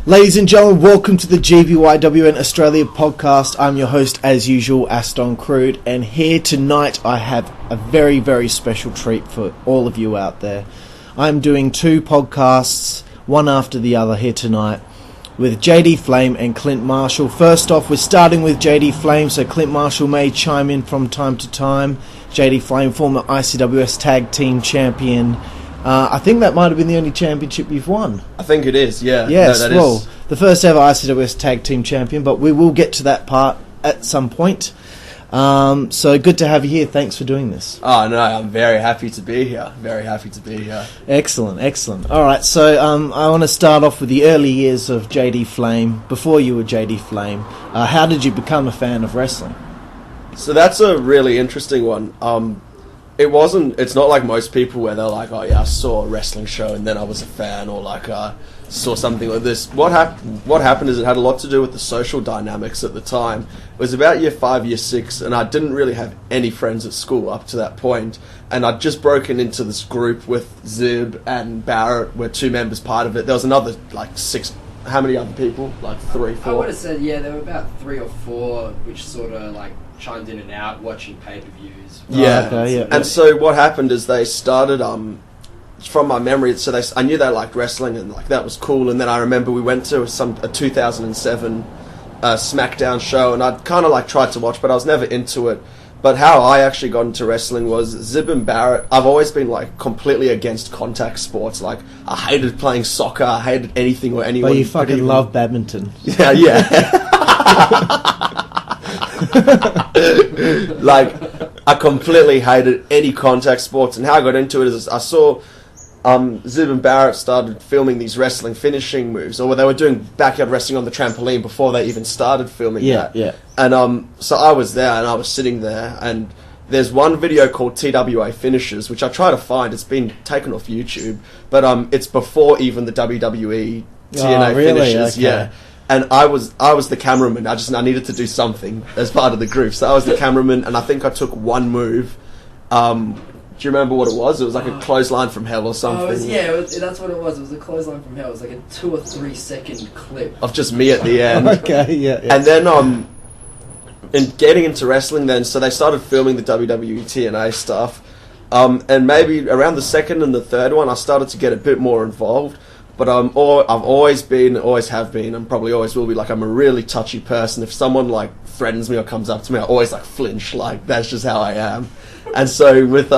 Ladies and gentlemen, welcome to the GBYWN Australia podcast. I'm your host, as usual, Aston Crude, and here tonight I have a very, very special treat for all of you out there. I'm doing two podcasts, one after the other here tonight, with JD Flame and Clint Marshall. First off, we're starting with JD Flame, so Clint Marshall may chime in from time to time. JD Flame, former ICWS Tag Team Champion. I think that might have been the only championship you've won. I think it is, yeah. Yes, no, well, is. The first ever ICWS Tag Team Champion, but we will get to that part at some point. So good to have you here. Thanks for doing this. Oh, no, I'm very happy to be here. Very happy to be here. Excellent, excellent. All right, so I want to start off with the early years of JD Flame. Before you were JD Flame, how did you become a fan of wrestling? So that's a really interesting one. It's not like most people where they're like, oh yeah, I saw a wrestling show and then I was a fan, or like saw something like this. What happened is it had a lot to do with the social dynamics at the time. It was about year 5, year 6, and I didn't really have any friends at school up to that point. And I'd just broken into this group with Zib and Barrett, were 2 members part of it. There was another, like, 6, how many other people? Like 3, 4? I would have said, yeah, there were about 3 or 4, which sort of, like, chimed in and out watching pay-per-views. Yeah. Oh, okay, yeah. And so what happened is they started, from my memory, so I knew they liked wrestling and like that was cool. And then I remember we went to a 2007 SmackDown show, and I'd kind of like tried to watch, but I was never into it. But how I actually got into wrestling was Zib and Barrett. I've always been like completely against contact sports. Like I hated playing soccer. I hated anything or anyone. But you fucking love badminton. Yeah, yeah. Like I completely hated any contact sports, and how I got into it is I saw Zib and Barrett started filming these wrestling finishing moves, or they were doing backyard wrestling on the trampoline before they even started filming that. Yeah. And so I was there, and I was sitting there, and there's one video called TWA Finishes, which I try to find. It's been taken off YouTube, but it's before even the WWE TNA Finishes. Okay. Yeah. And I was the cameraman. I needed to do something as part of the group. So I was the cameraman, and I think I took one move. Do you remember what it was? It was like a clothesline from hell or something. That's what it was. It was a clothesline from hell. It was like a 2 or 3 second clip of just me at the end. Okay, yeah. And then and getting into wrestling then, so they started filming the WWE TNA stuff. And maybe around the second and the third one, I started to get a bit more involved. But I've always have been, and probably always will be, like, I'm a really touchy person. If someone, like, threatens me or comes up to me, I always, like, flinch. Like, that's just how I am. And so with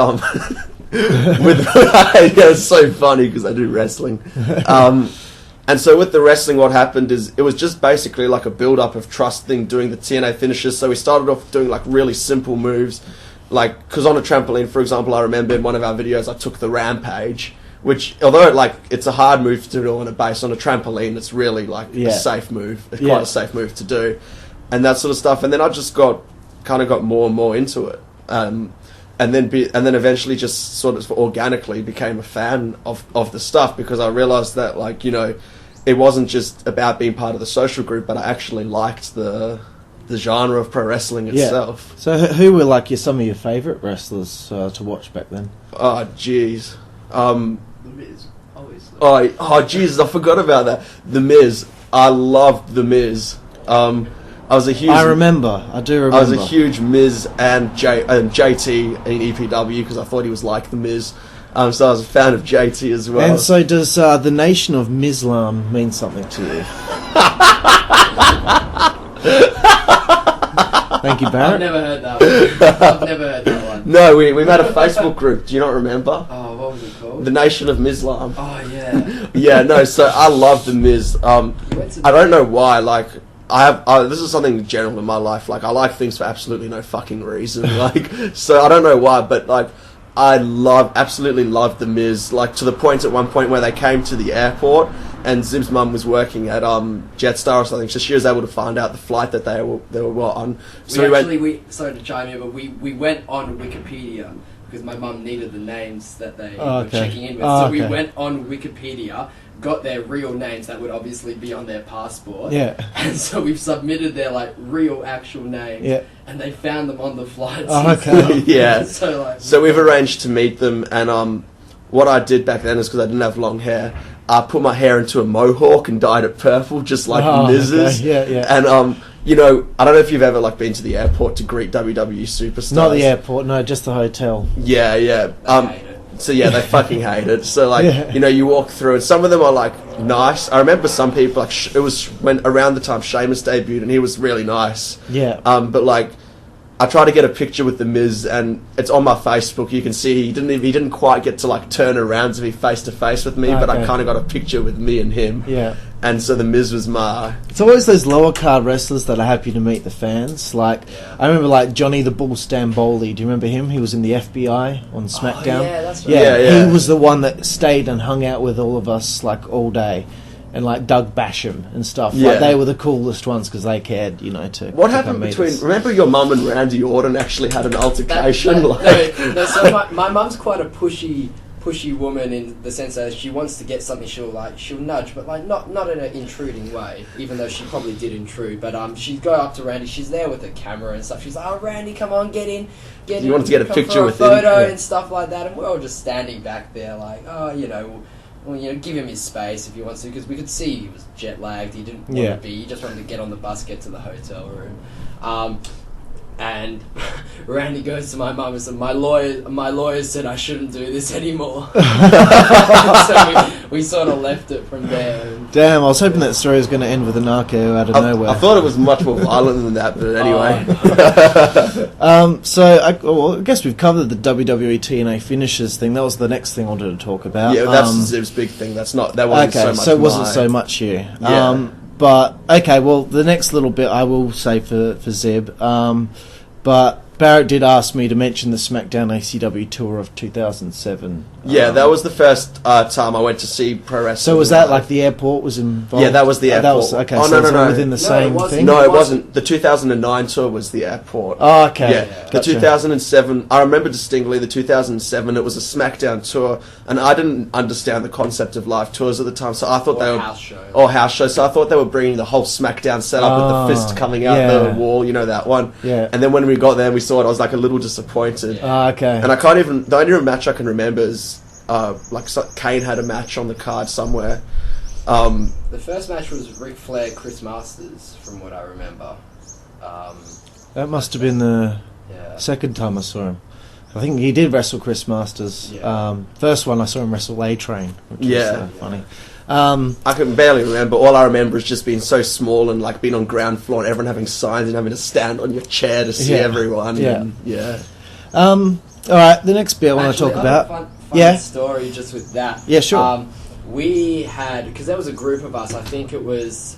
it's so funny because I do wrestling. And so with the wrestling, what happened is it was just basically like a build-up of trust thing, doing the TNA finishes. So we started off doing, like, really simple moves. Like, because on a trampoline, for example, I remember in one of our videos, I took the Rampage, which, although it's a hard move to do on a base, on a trampoline, it's really like a safe move. It's quite a safe move to do, and that sort of stuff. And then I just got more and more into it, and then eventually just sort of organically became a fan of the stuff, because I realized that, like, you know, it wasn't just about being part of the social group, but I actually liked the genre of pro wrestling itself. So who were like some of your favourite wrestlers to watch back then? Oh, jeez. The Miz, obviously. Oh, Jesus, I forgot about that. The Miz. I loved The Miz. I do remember. I was a huge Miz and JT in EPW because I thought he was like The Miz. So I was a fan of JT as well. And so does the Nation of Mizlam mean something to you? Thank you, Barrett. I've never heard that one. No, we made a Facebook group. Do you not remember? Oh, what was it called? The Nation of Mizlam. Oh, yeah. Yeah, no, so I love The Miz. I don't know why, like, this is something general in my life, like, I like things for absolutely no fucking reason, like, so I don't know why, but, like, I absolutely loved The Miz, like, to the point at one point where they came to the airport, and Zib's mum was working at Jetstar or something, so she was able to find out the flight that they were on. So sorry to chime in, but we went on Wikipedia, because my mum needed the names that they were checking in with. So we went on Wikipedia, got their real names that would obviously be on their passport. Yeah. And so we've submitted their, like, real actual names. Yeah. And they found them on the flights. Oh, okay. Yeah. So we've arranged to meet them, and what I did back then is, because I didn't have long hair, put my hair into a mohawk and dyed it purple, just like Miz's. Okay. Yeah. And you know, I don't know if you've ever like been to the airport to greet WWE superstars. Not the airport, no, just the hotel. Yeah. So yeah, they fucking hate it. So like, you know, you walk through, and some of them are like nice. I remember some people like it was when around the time Sheamus debuted, and he was really nice. Yeah. But like, I tried to get a picture with the Miz, and it's on my Facebook. You can see he didn't quite get to like turn around to be face to face with me, but I kind of got a picture with me and him. Yeah. And so the Miz was my... It's always those lower card wrestlers that are happy to meet the fans. Like, I remember like Johnny the Bull Stamboli. Do you remember him? He was in the FBI on SmackDown. Oh, yeah, that's right. Yeah. He was the one that stayed and hung out with all of us like all day. And like Doug Basham and stuff. Yeah. Like, they were the coolest ones because they cared, you know, to... What to happened come meet between... us. Remember your mum and Randy Orton actually had an altercation? So my mum's quite a pushy woman in the sense that she wants to get something, she'll nudge, but like not in an intruding way, even though she probably did intrude. But she'd go up to Randy, she's there with a camera and stuff, she's like, oh Randy, come on, get in. You wanted to get a picture with him, photo him? and stuff like that, and we're all just standing back there like, oh, you know, well, you know, give him his space if he wants to, because we could see he was jet lagged, he didn't want to be, he just wanted to get on the bus, get to the hotel room. And Randy goes to my mum and said, my lawyer said I shouldn't do this anymore. So we sort of left it from there. Damn, I was hoping that story was going to end with a narco out of nowhere. I thought it was much more violent than that, but anyway. So I guess we've covered the WWE TNA finishes thing. That was the next thing I wanted to talk about. Yeah, that's Zib's big thing. That wasn't so much. So it wasn't so much here. Yeah. But okay, well, the next little bit I will say for Zib. But Barrett did ask me to mention the SmackDown ACW tour of 2007. Yeah, that was the first time I went to see pro wrestling. So was that like the airport was involved? Yeah, that was the airport. That was, okay, oh, so no. within the same thing? No, it wasn't. The 2009 tour was the airport. Oh, okay. Yeah. The Gotcha. 2007, I remember distinctly the 2007, it was a SmackDown tour, and I didn't understand the concept of live tours at the time, so I thought they were... house show. Or house show, so I thought they were bringing the whole SmackDown setup with the fist coming out the wall, you know, that one. Yeah. And then when we got there and we saw it, I was like a little disappointed. Okay. And I can't even... The only match I can remember is... Kane had a match on the card somewhere. The first match was Ric Flair, Chris Masters, from what I remember. That must have been the second time I saw him. I think he did wrestle Chris Masters. Yeah. First one I saw him wrestle A-Train, which was funny. I can barely remember. All I remember is just being so small and like being on ground floor and everyone having signs and having to stand on your chair to see everyone. Yeah. All right, the next bit I want to talk about. Fun story just with that. Yeah, sure. We had, because there was a group of us, I think it was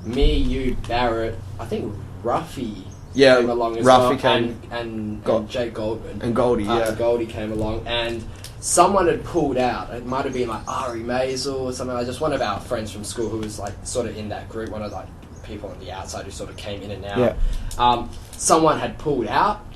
me, you, Barrett, I think Ruffy came along as Ruffy well, came, and Jake Goldman. And Goldie, Goldie came along, and someone had pulled out. It might have been like Ari Maisel or something, like just one of our friends from school who was like sort of in that group, one of like people on the outside who sort of came in and out. Yeah. Someone had pulled out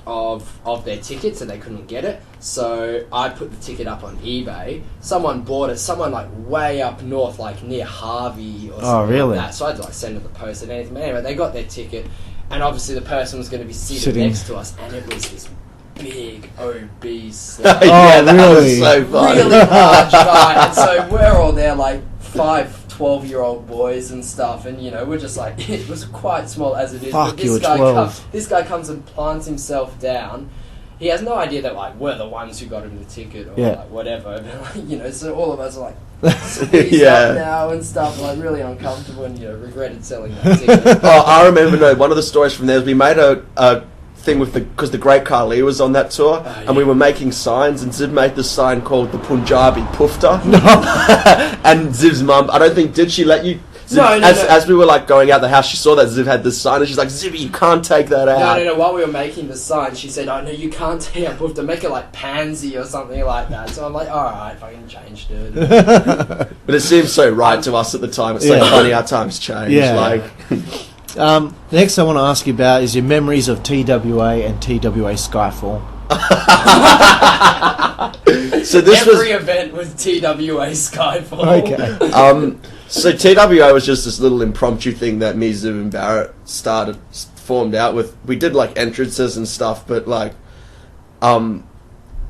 of their ticket, so they couldn't get it. So I put the ticket up on eBay. Someone bought it. Someone like way up north, like near Harvey or something like that. So I had to like send them the post and anything. But anyway, they got their ticket, and obviously the person was going to be sitting next to us, and it was this big obese, like, that was so funny. really large guy. And so we're all there, like 12-year-old boys and stuff, and you know we're just like, it was quite small as it is. Fuck, but this guy comes and plants himself down. He has no idea that like we're the ones who got him the ticket or like whatever. But, like, you know, so all of us are like squeezed up now and stuff, like really uncomfortable, and you know regretted selling that ticket. I remember one of the stories from there was we made a thing with because the Great Khali was on that tour, and we were making signs, and Zib made the sign called the Punjabi Pufta. And Zib's mum, I don't think, did she let you? Zib, as we were like going out the house, she saw that Zib had this sign, and she's like, Zib, you can't take that out. No. While we were making the sign, she said, "Oh no, you can't take out Pufta. Make it like Pansy or something like that." So I'm like, "All right, fucking changed it." But it seems so right to us at the time. It's so funny how times change. Next I want to ask you about is your memories of TWA and TWA Skyfall. So every event was TWA Skyfall. Okay. So TWA was just this little impromptu thing that me, Zib, and Barrett formed out with. We did like entrances and stuff, but like, it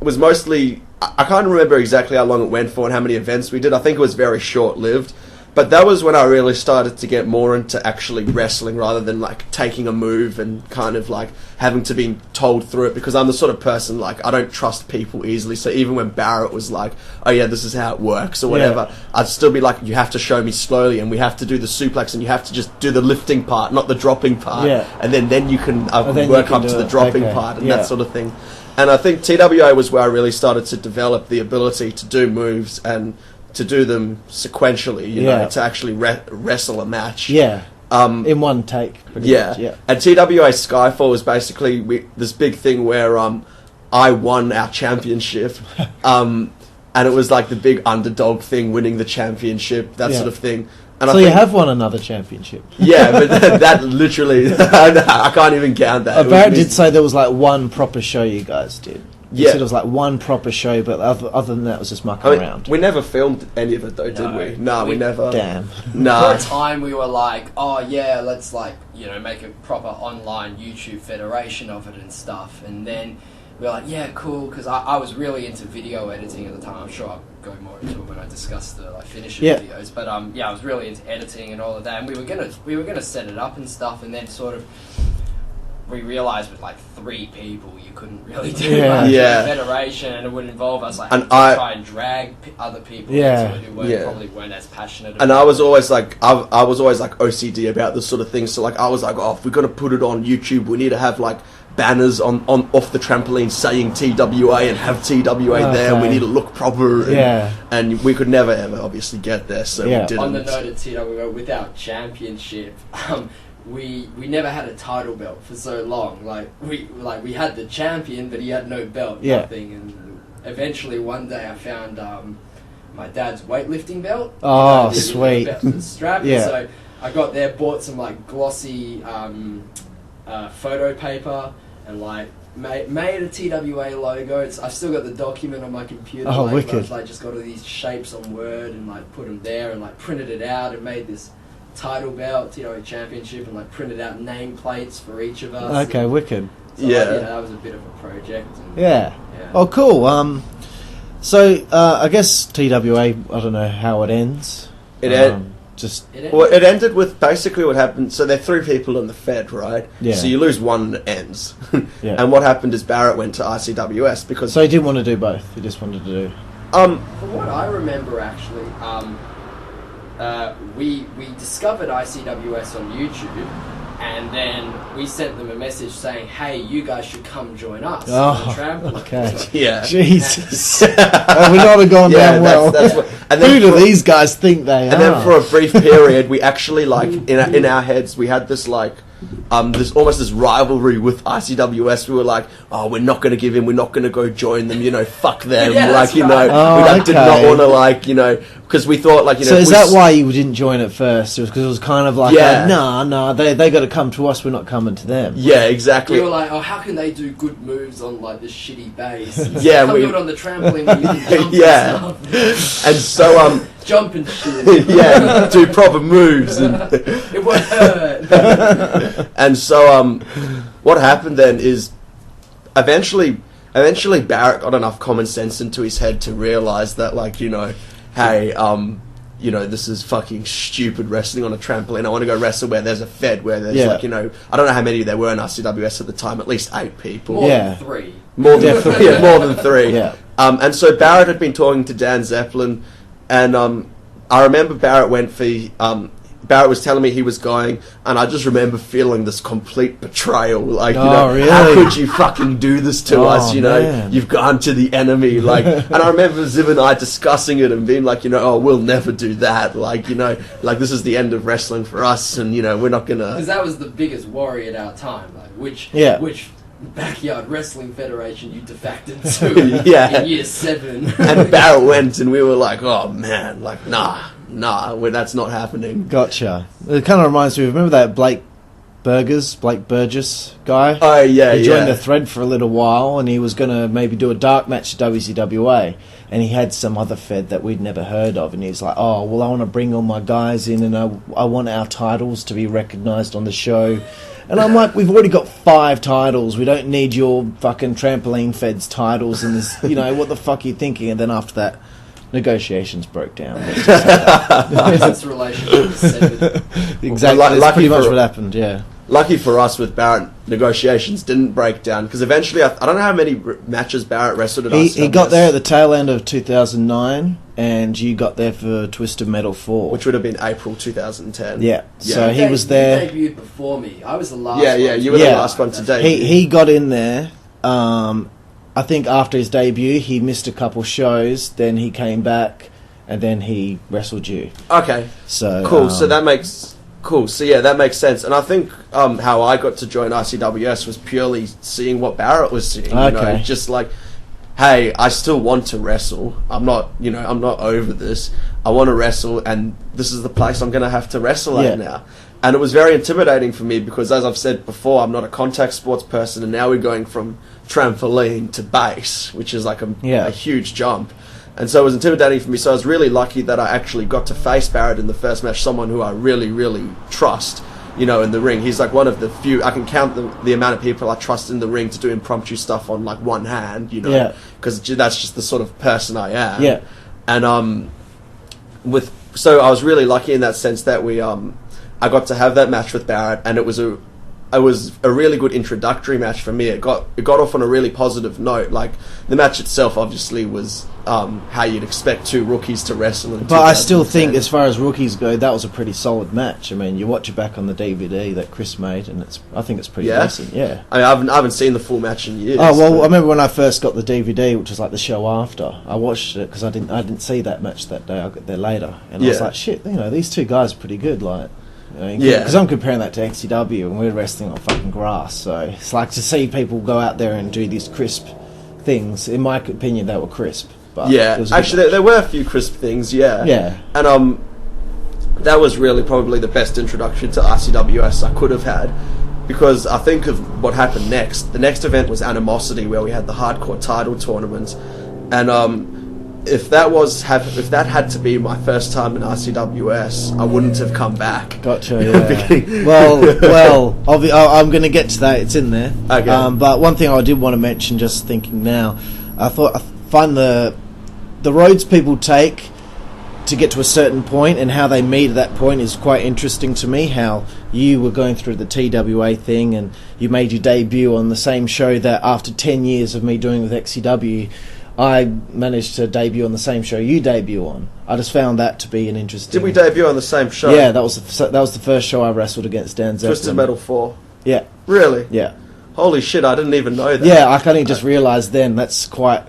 was mostly I can't remember exactly how long it went for and how many events we did. I think it was very short-lived. But that was when I really started to get more into actually wrestling rather than like taking a move and kind of like having to be told through it, because I'm the sort of person like I don't trust people easily. So even when Barrett was like, oh yeah, this is how it works or whatever, I'd still be like, you have to show me slowly and we have to do the suplex and you have to just do the lifting part, not the dropping part. And then you can work up to the dropping part and that sort of thing. And I think TWA was where I really started to develop the ability to do moves and to do them sequentially, you know, to actually wrestle a match. In one take. Much, And TWA Skyfall was basically this big thing where I won our championship. And it was like the big underdog thing, winning the championship, that sort of thing. And so you have won another championship. Yeah, but that literally, I can't even count that. Barrett did say there was like one proper show you guys did. You said it was like one proper show, but other than that, it was just mucking around. We never filmed any of it, though, did we? No, we never. Damn. For a time, we were like, oh yeah, let's like, you know, make a proper online YouTube federation of it and stuff. And then we were like, yeah, cool, because I was really into video editing at the time. I'm sure I'll go more into it when I discuss the like finisher videos. But I was really into editing and all of that. And we were gonna set it up and stuff, and then sort of we realised with like 3 people you couldn't really do much federation, and it would involve us like try and drag other people into it who probably weren't as passionate about and I was always like I was always like OCD about this sort of thing, so like I was like, oh, if we're gonna put it on YouTube, we need to have like banners on off the trampoline saying TWA and have TWA there, and we need to look proper, and we could never ever obviously get there, so we didn't. On the note of TWA, with our championship, we never had a title belt for so long. Like we had the champion, but he had no belt, nothing. And eventually one day I found my dad's weightlifting belt. Oh, sweet! The strap. Yeah. So I got there, bought some like glossy photo paper, and like made a TWA logo. I've still got the document on my computer. Oh, wicked! I just got all these shapes on Word and like put them there, and like printed it out and made this title belt, TWA championship, and like printed out nameplates for each of us. Okay, wicked. So that was a bit of a project. And, Oh, cool. So I guess TWA, I don't know how it ends. It ended with basically what happened. So there are 3 people in the Fed, right? Yeah. So you lose one and it ends. And what happened is Barrett went to ICWS because... So he didn't want to do both. He just wanted to do... From what I remember, actually, we discovered ICWS on YouTube, and then we sent them a message saying, hey, you guys should come join us on the trampoline. Okay. Jesus. We not have gone down well. That's what, and then who do these guys think they are? And then for a brief period, we actually, like, in our heads, we had this, like, this rivalry with ICWS. We were like, oh, we're not going to give in, we're not going to go join them, you know, fuck them. Yeah, like, you know, we did not want to, like, you know, because we thought, like, you know... So is that why you didn't join at first? It was because it was kind of like, nah, they got to come to us, we're not coming to them. Yeah, exactly. We were like, oh, how can they do good moves on, like, this shitty base? Yeah, come do it on the trampoline where you can jump and stuff. And so, jump and shit. do proper moves. And it won't hurt. And so, what happened then is, eventually Barrett got enough common sense into his head to realise that, like, you know, hey, you know, this is fucking stupid wrestling on a trampoline. I want to go wrestle where there's a Fed, where there's, like, you know, I don't know how many there were in ICWS at the time, at least 8 people. More than 3. More than 3. More than 3. Yeah. And so Barrett had been talking to Dan Zeppelin, and I remember Barrett went for... Barrett was telling me he was going, and I just remember feeling this complete betrayal. Like, you know, really? How could you fucking do this to us? You know, man. You've gone to the enemy. Like, and I remember Ziv and I discussing it and being like, you know, oh, we'll never do that. Like, you know, like this is the end of wrestling for us, and you know, we're not gonna. Because that was the biggest worry at our time. Like, which backyard wrestling federation you defected to in year 7? And Barrett went, and we were like, oh man, like nah, that's not happening. Gotcha. It kind of reminds me. Remember that Blake Blake Burgess guy. Oh, yeah, He joined the thread for a little while, and he was going to maybe do a dark match at WCWA, and he had some other fed that we'd never heard of, and he was like, oh, well, I want to bring all my guys in, and I want our titles to be recognised on the show. And I'm like, we've already got 5 titles. We don't need your fucking trampoline feds titles. And this, what the fuck are you thinking? And then after that, negotiations broke down. Business relationship was severed. Exactly. Well, That's pretty much what happened. Yeah. Lucky for us with Barrett, negotiations didn't break down because eventually I don't know how many matches Barrett wrestled at ICWS. He got there at the tail end of 2009, and you got there for Twisted Metal 4, which would have been April 2010. Yeah. So he was there. He debuted before me. I was the last. Yeah, you were the last one to debut. He got in there. I think after his debut, he missed a couple shows. Then he came back, and then he wrestled you. Okay. So cool. So that makes. Cool, so yeah, that makes sense. And I think how I got to join ICWS was purely seeing what Barrett was seeing. Okay. Just like, hey, I still want to wrestle. I'm not over this. I want to wrestle, and this is the place I'm going to have to wrestle at now. And it was very intimidating for me because, as I've said before, I'm not a contact sports person, and now we're going from trampoline to base, which is like a huge jump. And so it was intimidating for me. So I was really lucky that I actually got to face Barrett in the first match, someone who I really, really trust, in the ring. He's like one of the few, I can count the amount of people I trust in the ring to do impromptu stuff on like one hand, because that's just the sort of person I am. Yeah. And so I was really lucky in that sense that I got to have that match with Barrett, and it was a really good introductory match for me. It got off on a really positive note. Like the match itself, obviously, was how you'd expect 2 rookies to wrestle. But I still think, as far as rookies go, that was a pretty solid match. I mean, you watch it back on the DVD that Chris made, and I think it's pretty decent. Yeah. I mean, I haven't seen the full match in years. Oh well, I remember when I first got the DVD, which was like the show after. I watched it because I didn't see that match that day. I got there later, and I was like, shit, these 2 guys are pretty good. Like. Because I'm comparing that to XCW, and we're wrestling on fucking grass, so it's like to see people go out there and do these crisp things. In my opinion, they were crisp. But actually, there were a few crisp things. Yeah, and that was really probably the best introduction to ICWS I could have had, because I think of what happened next. The next event was Animosity, where we had the hardcore title tournament, and if that had to be my first time in ICWS, I wouldn't have come back. Gotcha. Yeah. well, I'm going to get to that. It's in there. Okay. But one thing I did want to mention, just thinking now, I find the roads people take to get to a certain point and how they meet at that point is quite interesting to me. How you were going through the TWA thing and you made your debut on the same show that after 10 years of me doing with XCW, I managed to debut on the same show you debut on. I just found that to be an interesting... Did we debut on the same show? Yeah, that was the first show I wrestled against Dan Zeppelin. Twisted Metal 4? Yeah. Really? Yeah. Holy shit, I didn't even know that. Yeah, I only just realised then. It's quite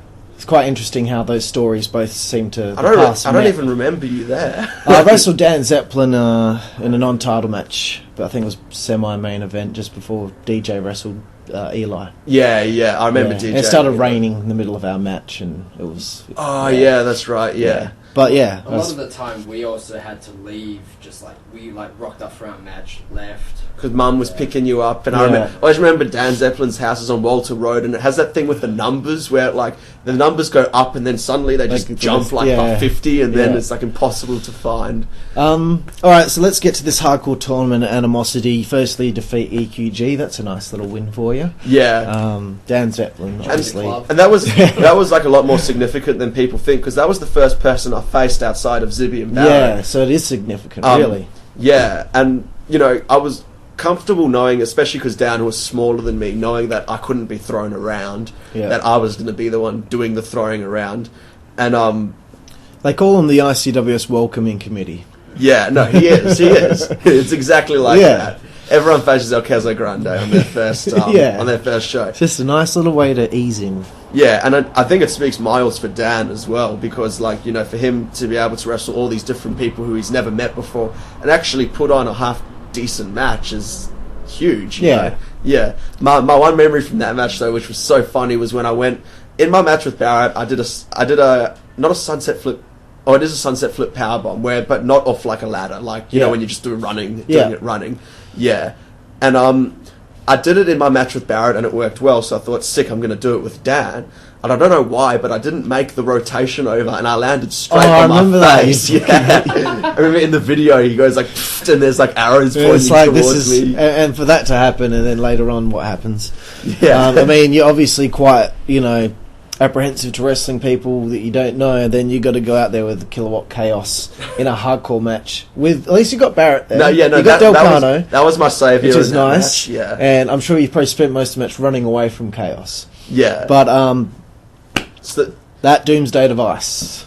interesting how those stories both seem to pass. I don't even remember you there. I wrestled Dan Zeppelin in a non-title match, but I think it was semi-main event just before DJ wrestled Eli. Yeah, I remember DJ. And it started raining in the middle of our match, and it was... Oh, yeah, that's right, yeah. But yeah... A lot of the time, we also had to leave, just like, we rocked up for our match, left. Because Mum was picking you up, and I always remember Dan Zeppelin's house is on Walter Road, and it has that thing with the numbers, where the numbers go up, and then suddenly they just jump by 50, and then it's impossible to find. Alright, so let's get to this hardcore tournament at Animosity. Firstly, defeat EQG, that's a nice little win for you. Yeah. Dan Zeppelin, obviously. And that was a lot more significant than people think, because that was the first person I faced outside of Zibby and Barrett. Yeah, so it is significant, really. Yeah, and, I was comfortable knowing, especially because Dan was smaller than me, knowing that I couldn't be thrown around, that I was going to be the one doing the throwing around. And they call him the ICWS Welcoming Committee. Yeah, no, he is. It's exactly like that. Everyone faces El Queso Grande on their first on their first show. It's just a nice little way to ease him. Yeah, and I think it speaks miles for Dan as well, because for him to be able to wrestle all these different people who he's never met before and actually put on a half decent match is huge. You know? Yeah. My one memory from that match though, which was so funny, was when I went in my match with Barrett. I did a not a sunset flip. Oh, it is a sunset flip powerbomb, but not off like a ladder, when you just do running, doing it running. Yeah. And I did it in my match with Barrett, and it worked well. So I thought, sick, I'm going to do it with Dan. And I don't know why, but I didn't make the rotation over, and I landed straight on my face. Yeah. I remember in the video, he goes like, and there's like arrows pointing towards me. And for that to happen, and then later on, what happens? Yeah. I mean, you're obviously quite, apprehensive to wrestling people that you don't know, and then you got to go out there with Kilowatt Chaos in a hardcore match. With at least you got Barrett there. You got Delcano, that was my saviour, which is nice. Match, yeah, and I'm sure you probably spent most of the match running away from Chaos. Yeah, but that Doomsday device.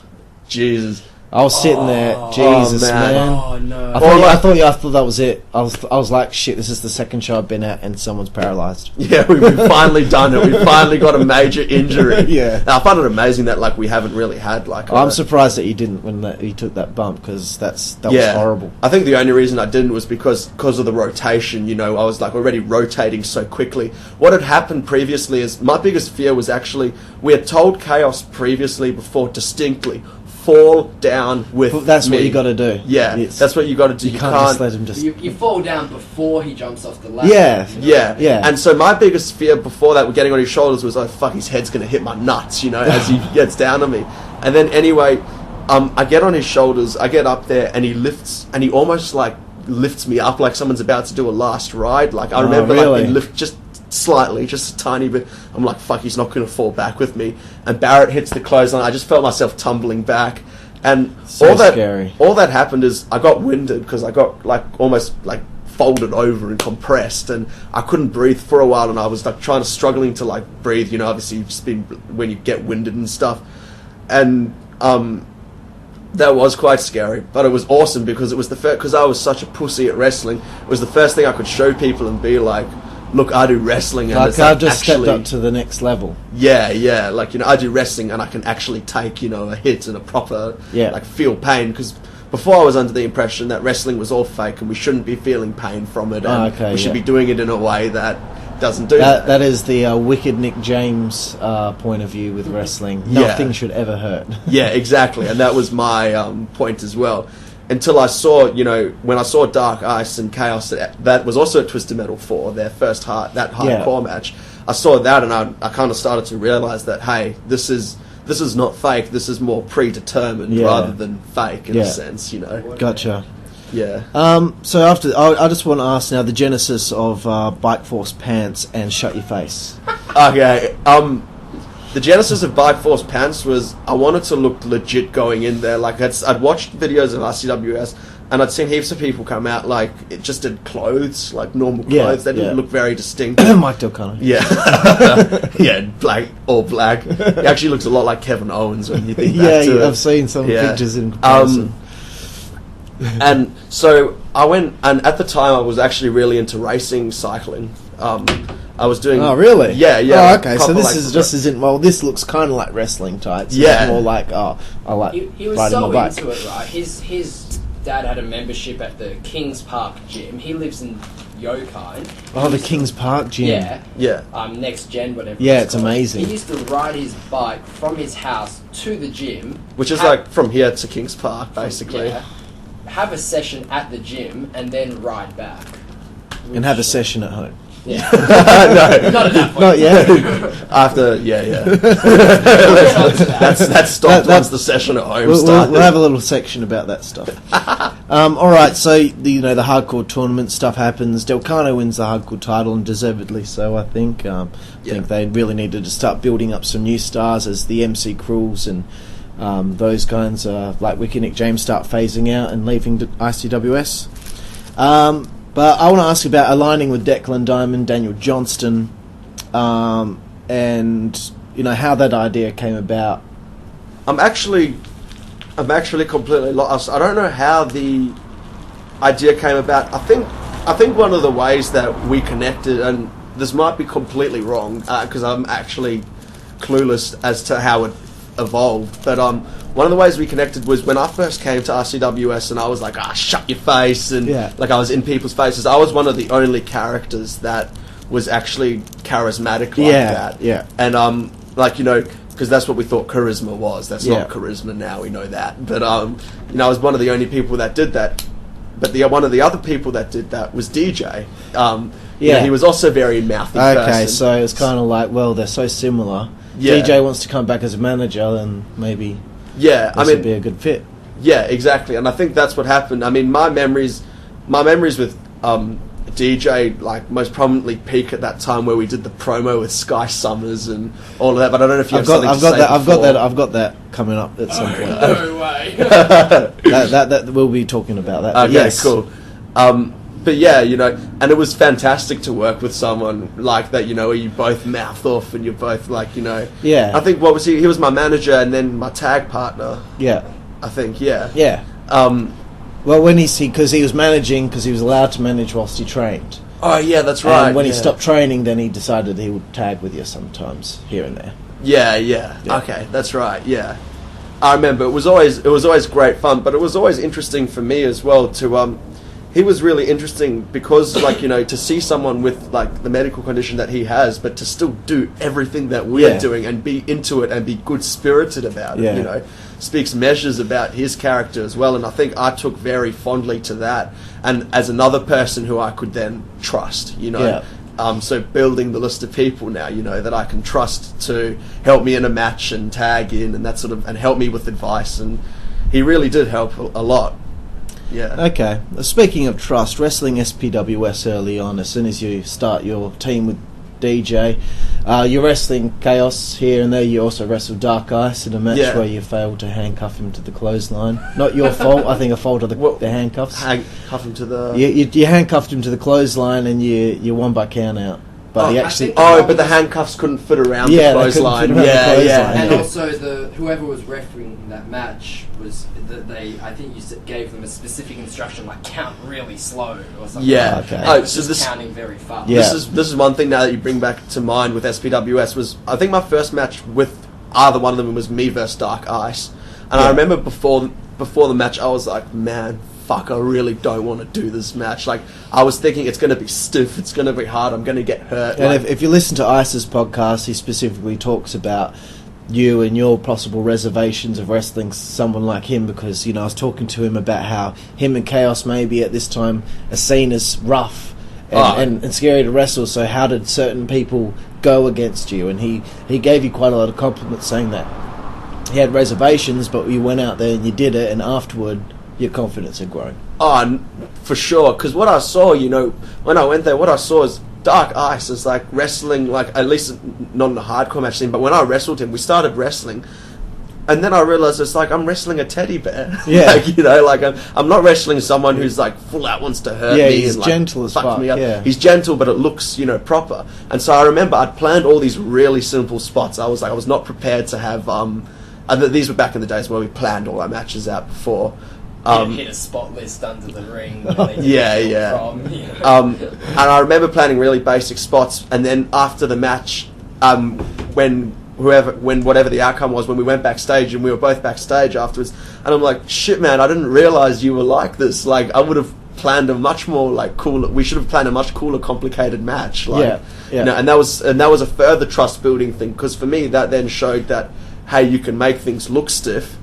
Jesus. I was sitting there, Jesus, man. Oh, no. I thought that was it. I was like, shit, this is the second show I've been at and someone's paralysed. Yeah, we've finally done it. We've finally got a major injury. Yeah. Now, I find it amazing that, like, we haven't really had, like... I'm surprised that you didn't when you took that bump, because that was horrible. I think the only reason I didn't was because of the rotation, I was, like, already rotating so quickly. What had happened previously is, my biggest fear was actually, we had told Chaos previously before distinctly, fall down with me. That's what you got to do. Yeah, that's what you got to do. You can't just let him just... You fall down before he jumps off the ladder. Yeah. And so my biggest fear before that, getting on his shoulders, was like, fuck, his head's going to hit my nuts, as he gets down on me. And then anyway, I get on his shoulders, I get up there, and he almost like lifts me up like someone's about to do a last ride. Like, I remember like they lift just slightly, just a tiny bit. I'm like, fuck, he's not going to fall back with me. And Barrett hits the clothesline. I just felt myself tumbling back. And scary. All that happened is I got winded because I got like almost like folded over and compressed, and I couldn't breathe for a while, and I was like struggling to like breathe. Obviously you've just been when you get winded and stuff. And that was quite scary, but it was awesome because it was because I was such a pussy at wrestling. It was the first thing I could show people and be like, look, I do wrestling, and like I've just stepped up to the next level. Yeah, like I do wrestling, and I can actually take a hit and a proper like feel pain. Because before I was under the impression that wrestling was all fake, and we shouldn't be feeling pain from it, and we should be doing it in a way that doesn't do that. That is the wicked Nick James point of view with wrestling. Nothing should ever hurt. Yeah, exactly, and that was my point as well. Until I saw, when I saw Dark Ice and Chaos, that was also at Twisted Metal 4, their first hardcore match. I saw that, and I kind of started to realize that, hey, this is not fake. This is more predetermined rather than fake in a sense, Gotcha. Yeah. So after, I just want to ask now the genesis of Bike Force Pants and Shut Your Face. Okay. The genesis of Bike Force Pants was I wanted to look legit going in there. Like I'd watched videos of ICWS, and I'd seen heaps of people come out like it just in clothes, like normal clothes. They didn't look very distinct. Mike Delcano. Yeah, all black. He actually looks a lot like Kevin Owens when you think back to it. I've seen some pictures in comparison. And so I went, and at the time I was actually really into racing cycling. I was doing... Oh, really? Yeah. Oh, okay. So this is just isn't... Well, this looks kind of like wrestling tights. It's more like, I like he was riding so my bike. into it, right? His dad had a membership at the Kings Park gym. He lives in Yokai. Oh, the Kings Park gym. Yeah. Next Gen, whatever. Yeah, it's amazing. He used to ride his bike from his house to the gym. Which is like from here to Kings Park, basically. Yeah. Have a session at the gym and then ride back. And have a session at home. Yeah. No. Not at that point. Not yet. After, that stopped once the session at home started. We'll have a little section about that stuff. Alright, so the hardcore tournament stuff happens. Delcano wins the hardcore title, and deservedly so, I think. I think they really needed to start building up some new stars as the MC Cruels and those kinds like Wicked Nick James start phasing out and leaving ICWS. But I want to ask about aligning with Declan Diamond, Daniel Johnston, and how that idea came about. I'm actually completely lost. I don't know how the idea came about. I think one of the ways that we connected, and this might be completely wrong because I'm actually clueless as to how it evolved, but one of the ways we connected was when I first came to RCWS, and I was like, shut your face, and like I was in people's faces. I was one of the only characters that was actually charismatic like that. Yeah. And because that's what we thought charisma was. That's not charisma now, we know that. But I was one of the only people that did that. but one of the other people that did that was DJ. He was also very mouthy. Okay, so it's kind of like, well, they're so similar. Yeah. DJ wants to come back as a manager, and maybe this would be a good fit. Yeah, exactly, and I think that's what happened. I mean, my memories with DJ like most prominently peak at that time where we did the promo with Sky Summers and all of that. But I don't know if you have something to say. I've got that coming up at some point. No way. that we'll be talking about that. Okay, yes. Cool. But yeah, and it was fantastic to work with someone like that, where you both mouth off and you're both like, Yeah. I think, what was he? He was my manager and then my tag partner. Yeah. I think, yeah. Yeah. Well, because he was managing, because he was allowed to manage whilst he trained. Oh, yeah, that's right. And when he stopped training, then he decided he would tag with you sometimes, here and there. Yeah. Okay, that's right, yeah. I remember, it was always great fun, but it was always interesting for me as well to... He was really interesting because, to see someone with, the medical condition that he has, but to still do everything that we're doing and be into it and be good-spirited about it, speaks measures about his character as well. And I think I took very fondly to that. And as another person who I could then trust, so building the list of people now, that I can trust to help me in a match and tag in and that sort of, and help me with advice. And he really did help a lot. Yeah. Okay. Speaking of trust, wrestling SPWS early on, as soon as you start your team with DJ, you're wrestling Chaos here and there. You also wrestled Dark Ice in a match where you failed to handcuff him to the clothesline. Not your fault, I think a fault of the handcuffs. Handcuff him to the... You handcuffed him to the clothesline and you won by count out. But but the handcuffs couldn't fit around the clothesline. And also whoever was refereeing that match was I think you gave them a specific instruction like count really slow or something. Yeah. Okay. So this counting very fast. Yeah. This is one thing now that you bring back to mind with SPWS was I think my first match with either one of them was me versus Dark Ice, and I remember before the match I was like, man, fuck, I really don't want to do this match. Like, I was thinking it's going to be stiff, it's going to be hard, I'm going to get hurt. And if you listen to Ice's podcast, he specifically talks about you and your possible reservations of wrestling someone like him, because, I was talking to him about how him and Chaos maybe at this time are seen as rough and scary to wrestle, so how did certain people go against you? And he gave you quite a lot of compliments saying that he had reservations, but you went out there and you did it, and afterward your confidence had grown. Oh, for sure. Because what I saw, when I went there, what I saw is Dark Ice is like wrestling, like at least not in a hardcore match scene, but when I wrestled him, we started wrestling, and then I realized it's like I'm wrestling a teddy bear. Yeah. I'm not wrestling someone who's like full out wants to hurt me. Yeah, he's and gentle as fuck. Me up. Yeah. He's gentle, but it looks, proper. And so I remember I'd planned all these really simple spots. I was not prepared to have. These were back in the days where we planned all our matches out before. Hit a spot list under the ring. And I remember planning really basic spots, and then after the match, when whatever the outcome was, when we went backstage, and we were both backstage afterwards, and I'm like, shit, man, I didn't realize you were like this. Like, I would have planned a much more cooler. We should have planned a much cooler, complicated match. And that was a further trust building thing, because for me that then showed that, hey, you can make things look stiff,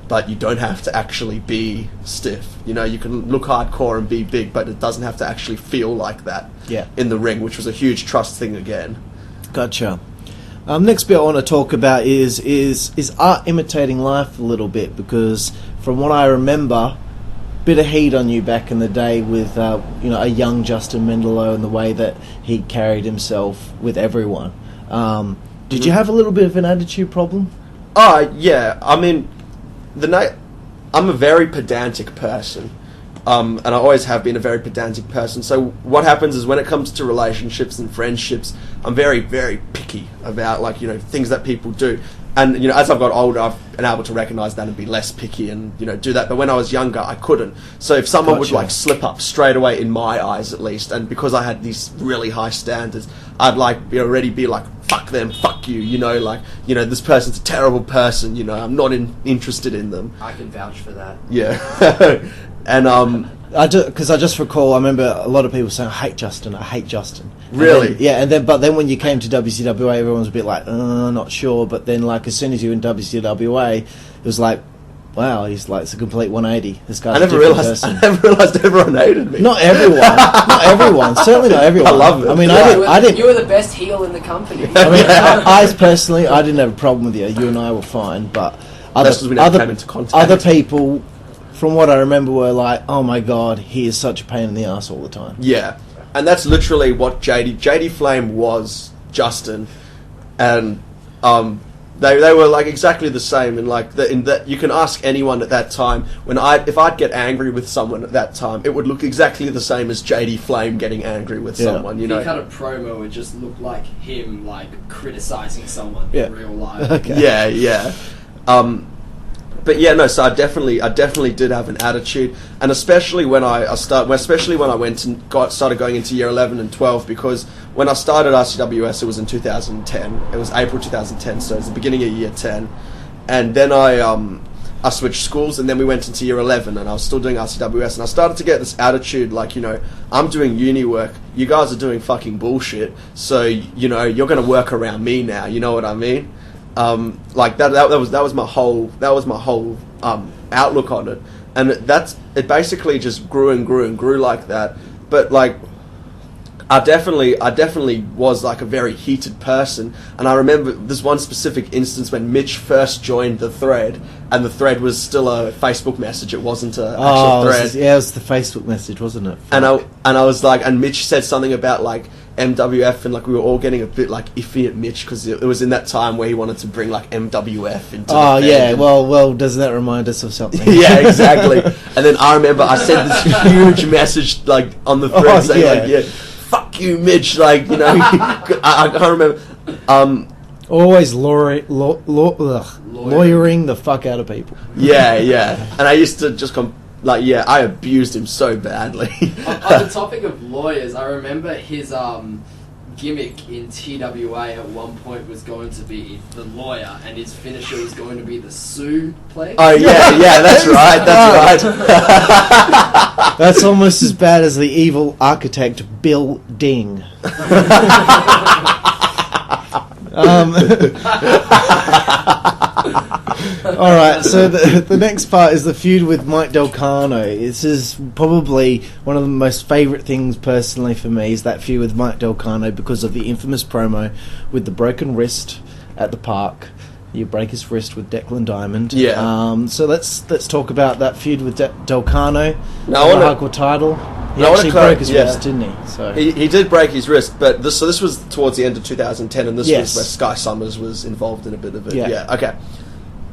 but you don't have to actually be stiff. You can look hardcore and be big, but it doesn't have to actually feel like that in the ring, which was a huge trust thing again. Gotcha. Next bit I want to talk about is art imitating life a little bit, because from what I remember, bit of heat on you back in the day with a young Justin Mendelow and the way that he carried himself with everyone. Did you have a little bit of an attitude problem? Oh, yeah. I mean, I'm a very pedantic person, and I always have been a very pedantic person. So what happens is when it comes to relationships and friendships, I'm very, very picky about things that people do. And as I've got older, I've been able to recognise that and be less picky and do that. But when I was younger, I couldn't. So if someone would slip up straight away, in my eyes at least, and because I had these really high standards, I'd already be like, fuck them, fuck you, this person's a terrible person, I'm not interested in them. I can vouch for that. Yeah. And because I just recall, I remember a lot of people saying, I hate Justin. Really? But then when you came to WCWA, everyone was a bit like, not sure. But then, as soon as you were in WCWA, it was like, wow, he's like, it's a complete 180. This guy's I never realised everyone hated me. Not everyone. Not everyone. Certainly not everyone. I love it. I mean, Yeah, I didn't. You were the best heel in the company. I mean, I personally, I didn't have a problem with you. You and I were fine, but other people, from what I remember, were like, "Oh my god, he is such a pain in the ass all the time." Yeah, and that's literally what JD Flame was, Justin, and they were like exactly the same. And like in that, you can ask anyone at that time if I'd get angry with someone at that time, it would look exactly the same as JD Flame getting angry with someone. You know, if he cut a promo, it just looked like him like criticizing someone in real life. Okay. Yeah. But yeah, no. So I definitely did have an attitude, and especially when I went and started going into year 11 and 12, because when I started ICWS, it was in 2010. It was April 2010, so it was the beginning of year 10, and then I switched schools, and then we went into year 11, and I was still doing ICWS, and I started to get this attitude, like, you know, I'm doing uni work, you guys are doing fucking bullshit, so, you know, you're going to work around me now, you know what I mean? Like that was my whole outlook on it, and it basically just grew and grew and grew like that. But like, I definitely was like a very heated person, and I remember this one specific instance when Mitch first joined the thread, and the thread was still a Facebook message. It wasn't an actual thread. It was the Facebook message, wasn't it? And I was like, and Mitch said something about like MWF, and like we were all getting a bit like iffy at Mitch because it was in that time where he wanted to bring like MWF into the yeah, well, doesn't that remind us of something? Yeah, exactly. And then I remember I sent this huge message like on the thread saying like, fuck you, Mitch, like, you know. I can't remember. Always lawyering the fuck out of people. Yeah, and I used to just I abused him so badly. On the topic of lawyers, I remember his gimmick in TWA at one point was going to be the lawyer, and his finisher was going to be the Sue play. Oh yeah, that's right. That's almost as bad as the evil architect Bill Ding. Alright, so the next part is the feud with Mike Delcano. This is probably one of the most favourite things personally for me, is that feud with Mike Delcano, because of the infamous promo with the broken wrist at the park. You break his wrist with Declan Diamond. Yeah. So let's talk about that feud with Delcano. The hardcore title. He actually broke his wrist, didn't he? So he did break his wrist, but this was towards the end of 2010, and this was where Sky Summers was involved in a bit of it. Yeah. Okay.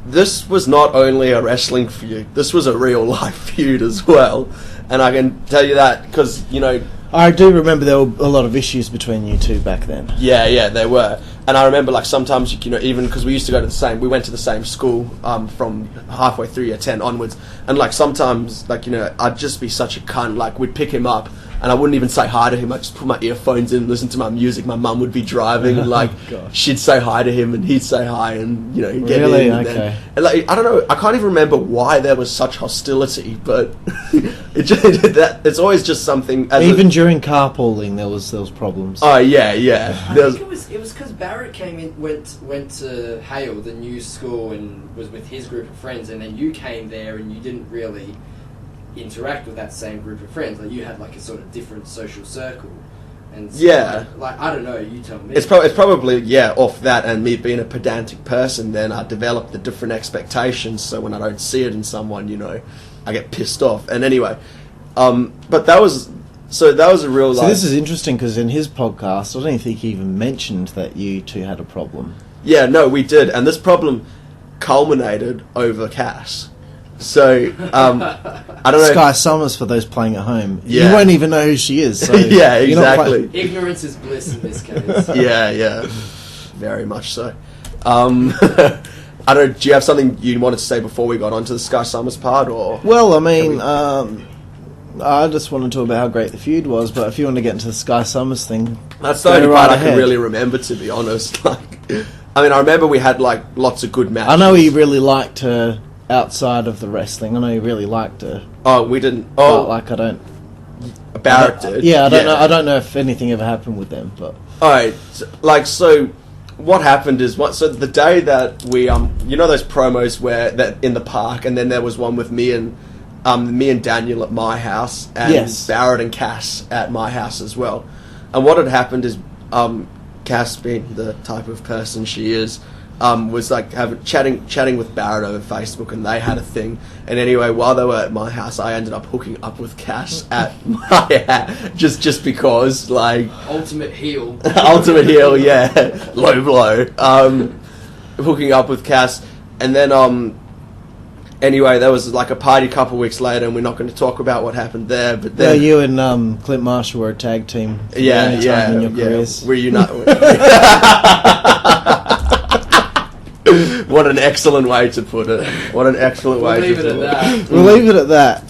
This was not only a wrestling feud, this was a real life feud as well, and I can tell you that because, you know, I do remember there were a lot of issues between you two back then. Yeah, there were. And I remember, like, sometimes, you know, even because we used to go to we went to the same school from halfway through year 10 onwards, and, like, sometimes, like, you know, I'd just be such a cunt, like, we'd pick him up, and I wouldn't even say hi to him, I'd just put my earphones in, listen to my music, my mum would be driving, and, like, she'd say hi to him, and he'd say hi, and, you know, he'd get in. And okay. Then, and, like, I don't know, I can't even remember why there was such hostility, but it's always just something. Even during carpooling, there was problems. Oh, yeah. I think it was because Barrett went to Hale, the new school, and was with his group of friends, and then you came there and you didn't really interact with that same group of friends. Like, you had like a sort of different social circle. And so, like I don't know, you tell me. It's probably off that and me being a pedantic person. Then I develop the different expectations. So when I don't see it in someone, you know, I get pissed off. And anyway, but that was a real. So this is interesting because in his podcast, I don't think he even mentioned that you two had a problem. Yeah, no, we did, and this problem culminated over Cass. So I don't know. Sky Summers, for those playing at home, yeah. You won't even know who she is. So yeah, exactly. Ignorance is bliss in this case. yeah, very much so. I don't. Do you have something you wanted to say before we got onto the Sky Summers part, or? Well, I mean, I just wanted to talk about how great the feud was, but if you want to get into the Sky Summers thing, that's the only part I can really remember, to be honest. Like, I mean, I remember we had like lots of good matches. I know he really liked her outside of the wrestling. I know he really liked her. Oh, we didn't. Oh, like I don't. Barrett did. Yeah, I don't know. I don't know if anything ever happened with them, but. Alright, like, so what happened is so the day that we you know those promos where that in the park, and then there was one with me and Daniel at my house, and Yes. Barrett and Cass at my house as well. And what had happened is Cass, being the type of person she is, was like chatting with Barrett over Facebook, and they had a thing. And anyway, while they were at my house, I ended up hooking up with Cass at my house, just because, like, ultimate heel, yeah, low blow, hooking up with Cass, and then anyway, there was like a party a couple of weeks later, and we're not going to talk about what happened there. But then you and Clint Marshall were a tag team. For the only time in your careers. We're united. What an excellent way to put it. What an excellent way to put it. We'll leave it at that.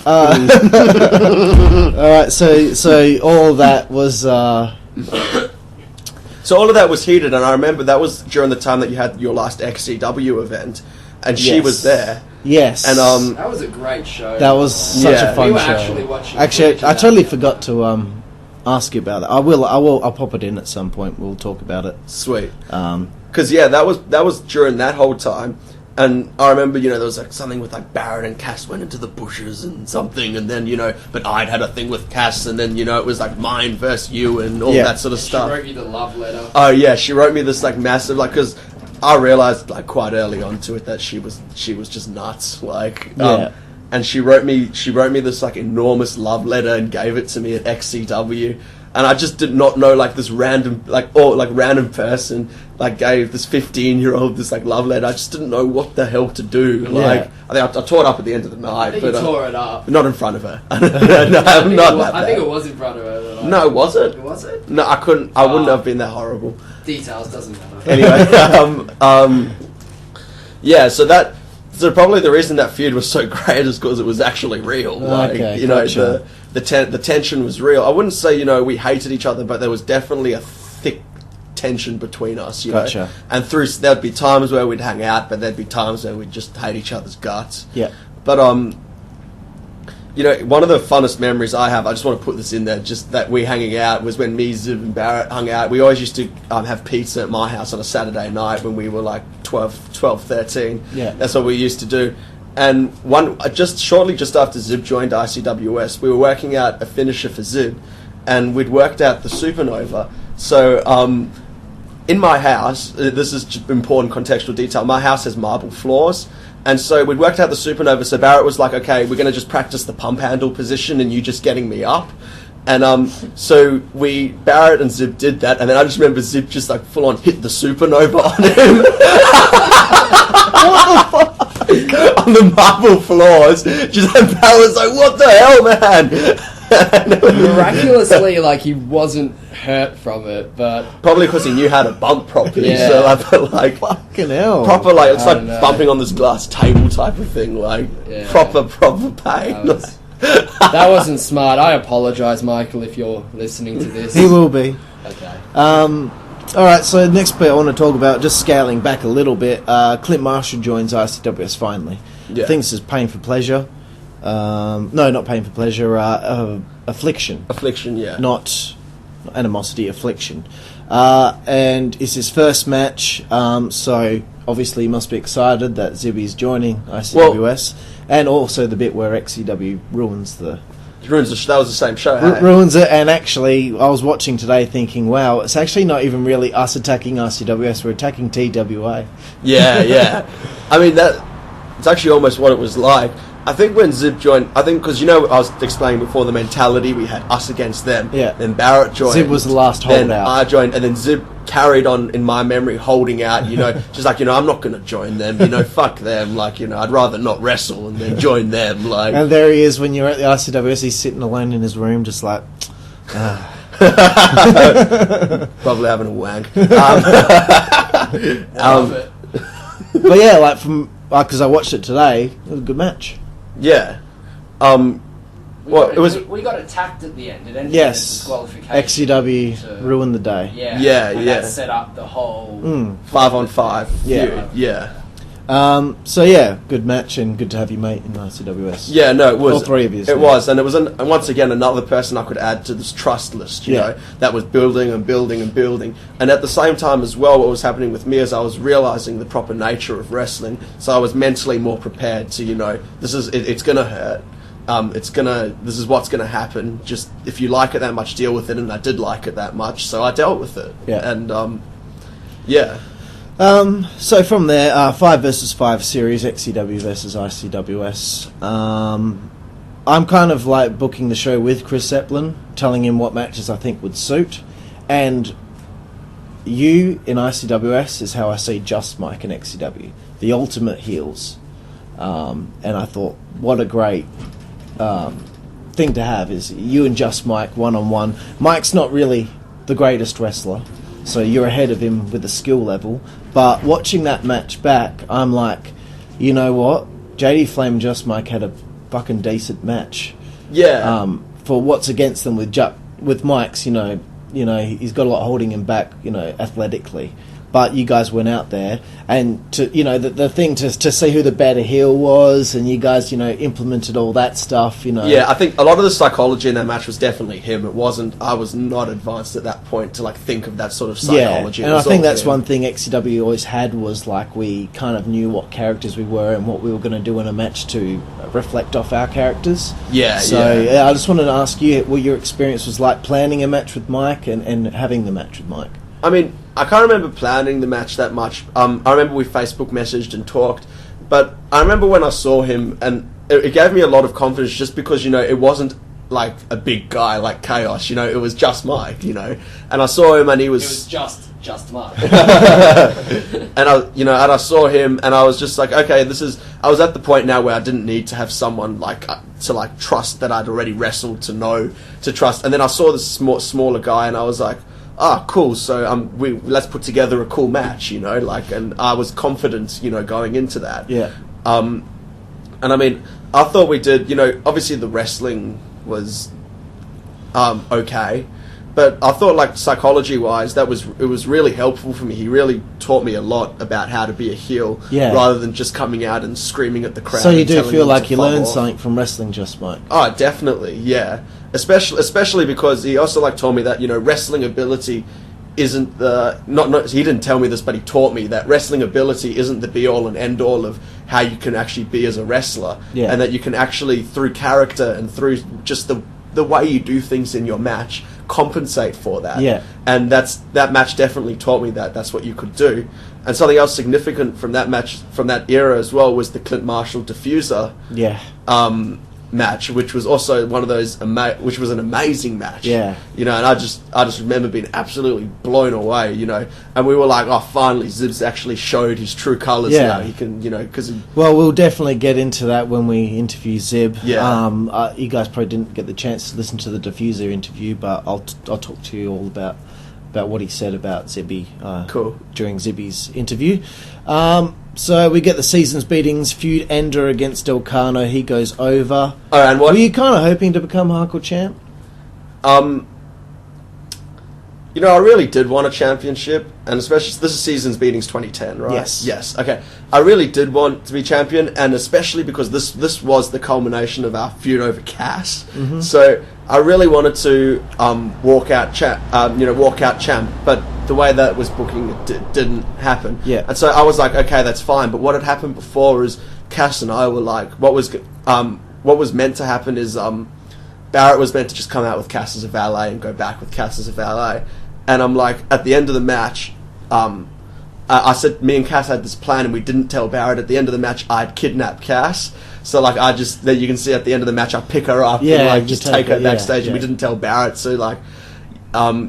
All right, so all of that was... So all of that was heated, and I remember that was during the time that you had your last XCW event, and she was there. Yes. And that was a great show. That was such a fun we were show. actually watching. Actually, I totally forgot to ask you about that. I'll pop it in at some point. We'll talk about it. Sweet. Because that was during that whole time, and I remember there was like something with like Barrett and Cass went into the bushes and something, and then but I'd had a thing with Cass, and then it was like mine versus you and all that sort of stuff. She wrote you the love letter. Oh yeah, she wrote me this like massive because I realized like quite early on to it that she was just nuts, like and she wrote me this like enormous love letter and gave it to me at XCW. And I just did not know, like, this random person, like, gave this 15-year-old this, like, love letter. I just didn't know what the hell to do. Like, I think I tore it up at the end of the night. I think you tore it up. Not in front of her. I think it was in front of her. No, was it? Was it? No, I couldn't. I wouldn't have been that horrible. Details doesn't matter. Anyway, so probably the reason that feud was so great is because it was actually real. Like, gotcha. The tension was real. I wouldn't say, we hated each other, but there was definitely a thick tension between us, Gotcha. And there'd be times where we'd hang out, but there'd be times where we'd just hate each other's guts. Yeah. But, one of the funnest memories I have, I just want to put this in there, just that we hanging out, was when me, Zib, and Barrett hung out. We always used to have pizza at my house on a Saturday night when we were like 12, 13. Yeah. That's what we used to do. And shortly after Zib joined ICWS, we were working out a finisher for Zib, and we'd worked out the Supernova. So, in my house, this is just important contextual detail, my house has marble floors, and so we'd worked out the Supernova, so Barrett was like, okay, we're going to just practice the pump handle position and you just getting me up. And so Barrett and Zib did that, and then I just remember Zib just like full on hit the Supernova on him. On the marble floors. Just and Barrett was like, what the hell, man? Miraculously, like, he wasn't hurt from it, but probably because he knew how to bump properly. Yeah. So I felt like fucking hell. Proper, like, it's like bumping on this glass table type of thing, like proper pain. That wasn't smart. I apologise, Michael, if you're listening to this. He will be. Okay. Alright, so next bit I want to talk about, just scaling back a little bit, Clint Marshall joins ICWS finally. Yeah. I think this is Pain for Pleasure. No, not Pain for Pleasure, Affliction. Affliction, yeah. Not Animosity, Affliction. And it's his first match, so obviously he must be excited that Zibby's joining ICWS. And also the bit where XCW ruins the... That was the same show, hey? Ruins it, and actually, I was watching today thinking, wow, it's actually not even really us attacking ICWS, we're attacking TWA. Yeah. I mean, it's actually almost what it was like. I think when Zib joined, because I was explaining before the mentality, we had us against them. Yeah. Then Barrett joined. Zib was the last holdout. Then I joined, and then Zib carried on, in my memory, holding out, just like, I'm not going to join them, fuck them, like, I'd rather not wrestle and then join them, like. And there he is when you're at the ICWS, he's sitting alone in his room, just like, probably having a wank. But yeah, because I watched it today, it was a good match. Yeah. We got attacked at the end. It ended in disqualification. XCW ruined the day. Yeah. And that set up the whole 5-on-5 feud. Yeah. So yeah, good match and good to have you, mate, in ICWS. Yeah, no, it was all three of you. It was, and it was once again another person I could add to this trust list. You know, that was building and building and building, and at the same time as well, what was happening with me is I was realizing the proper nature of wrestling, so I was mentally more prepared to, you know, it's gonna hurt. This is what's gonna happen. Just if you like it that much, deal with it, and I did like it that much, so I dealt with it. Yeah, and yeah. So from there, 5 versus 5 series, XCW versus ICWS. I'm kind of like booking the show with Chris Zeppelin, telling him what matches I think would suit, and you in ICWS is how I see Just Mike in XCW, the ultimate heels. And I thought, what a great thing to have is you and Just Mike one-on-one. Mike's not really the greatest wrestler, so you're ahead of him with the skill level. But watching that match back, I'm like, you know what? JD Flame and Just Mike had a fucking decent match. Yeah. For what's against them with Mike's, you know, he's got a lot holding him back, you know, athletically. But you guys went out there, and the thing to see who the better heel was, and you guys, you know, implemented all that stuff, you know. Yeah, I think a lot of the psychology in that match was definitely him. I was not advanced at that point to like think of that sort of psychology. Yeah, and I think that's one thing XCW always had was like we kind of knew what characters we were and what we were going to do in a match to reflect off our characters. Yeah, so yeah, I just wanted to ask you what your experience was like planning a match with Mike and having the match with Mike. I mean, I can't remember planning the match that much. I remember we Facebook messaged and talked, but I remember when I saw him, and it gave me a lot of confidence just because, you know, it wasn't like a big guy like Chaos, you know, it was just Mike, you know, and I saw him and he was... It was just Mike. And I saw him and I was just like, okay, I was at the point now where I didn't need to have someone like to trust that I'd already wrestled to trust, and then I saw this smaller guy and I was like, cool. So let's put together a cool match, you know, like, and I was confident, you know, going into that. Yeah. And I mean, I thought we did, you know, obviously the wrestling was okay, but I thought like psychology wise, it was really helpful for me. He really taught me a lot about how to be a heel, rather than just coming out and screaming at the crowd. So you do feel like you learned something from wrestling, Just Mike? Oh, definitely, yeah. Especially because he also told me that, you know, wrestling ability isn't he didn't tell me this, but he taught me that wrestling ability isn't the be all and end all of how you can actually be as a wrestler, and that you can actually, through character and through just the way you do things in your match, compensate for that. Yeah. And that match definitely taught me that that's what you could do. And something else significant from that match, from that era as well, was the Clint Marshall Diffuser. Yeah. Match, which was also one of those, which was an amazing match. Yeah. You know, and I just remember being absolutely blown away, you know, and we were like, oh, finally, Zib's actually showed his true colours now. He can, you know, because... Well, we'll definitely get into that when we interview Zib. Yeah. You guys probably didn't get the chance to listen to the Diffuser interview, but I'll talk to you all about what he said about Zibby during Zibby's interview. So we get the season's beatings feud ender against Delcano. He goes over. And what? Were you kind of hoping to become hardcore champ? You know, I really did want a championship, and especially this is season's beatings 2010, right? Yes. Okay. I really did want to be champion, and especially because this was the culmination of our feud over Cass. Mm-hmm. So I really wanted to walk out champ, but the way that was booking, it didn't happen. Yeah. And so I was like, okay, that's fine. But what had happened before is Cass and I were like, what was meant to happen is Barrett was meant to just come out with Cass as a valet and go back with Cass as a valet. And I'm like, at the end of the match, I said me and Cass had this plan, and we didn't tell Barrett. At the end of the match, I'd kidnap Cass. So that you can see at the end of the match, I pick her up and just take her backstage, and we didn't tell Barrett. So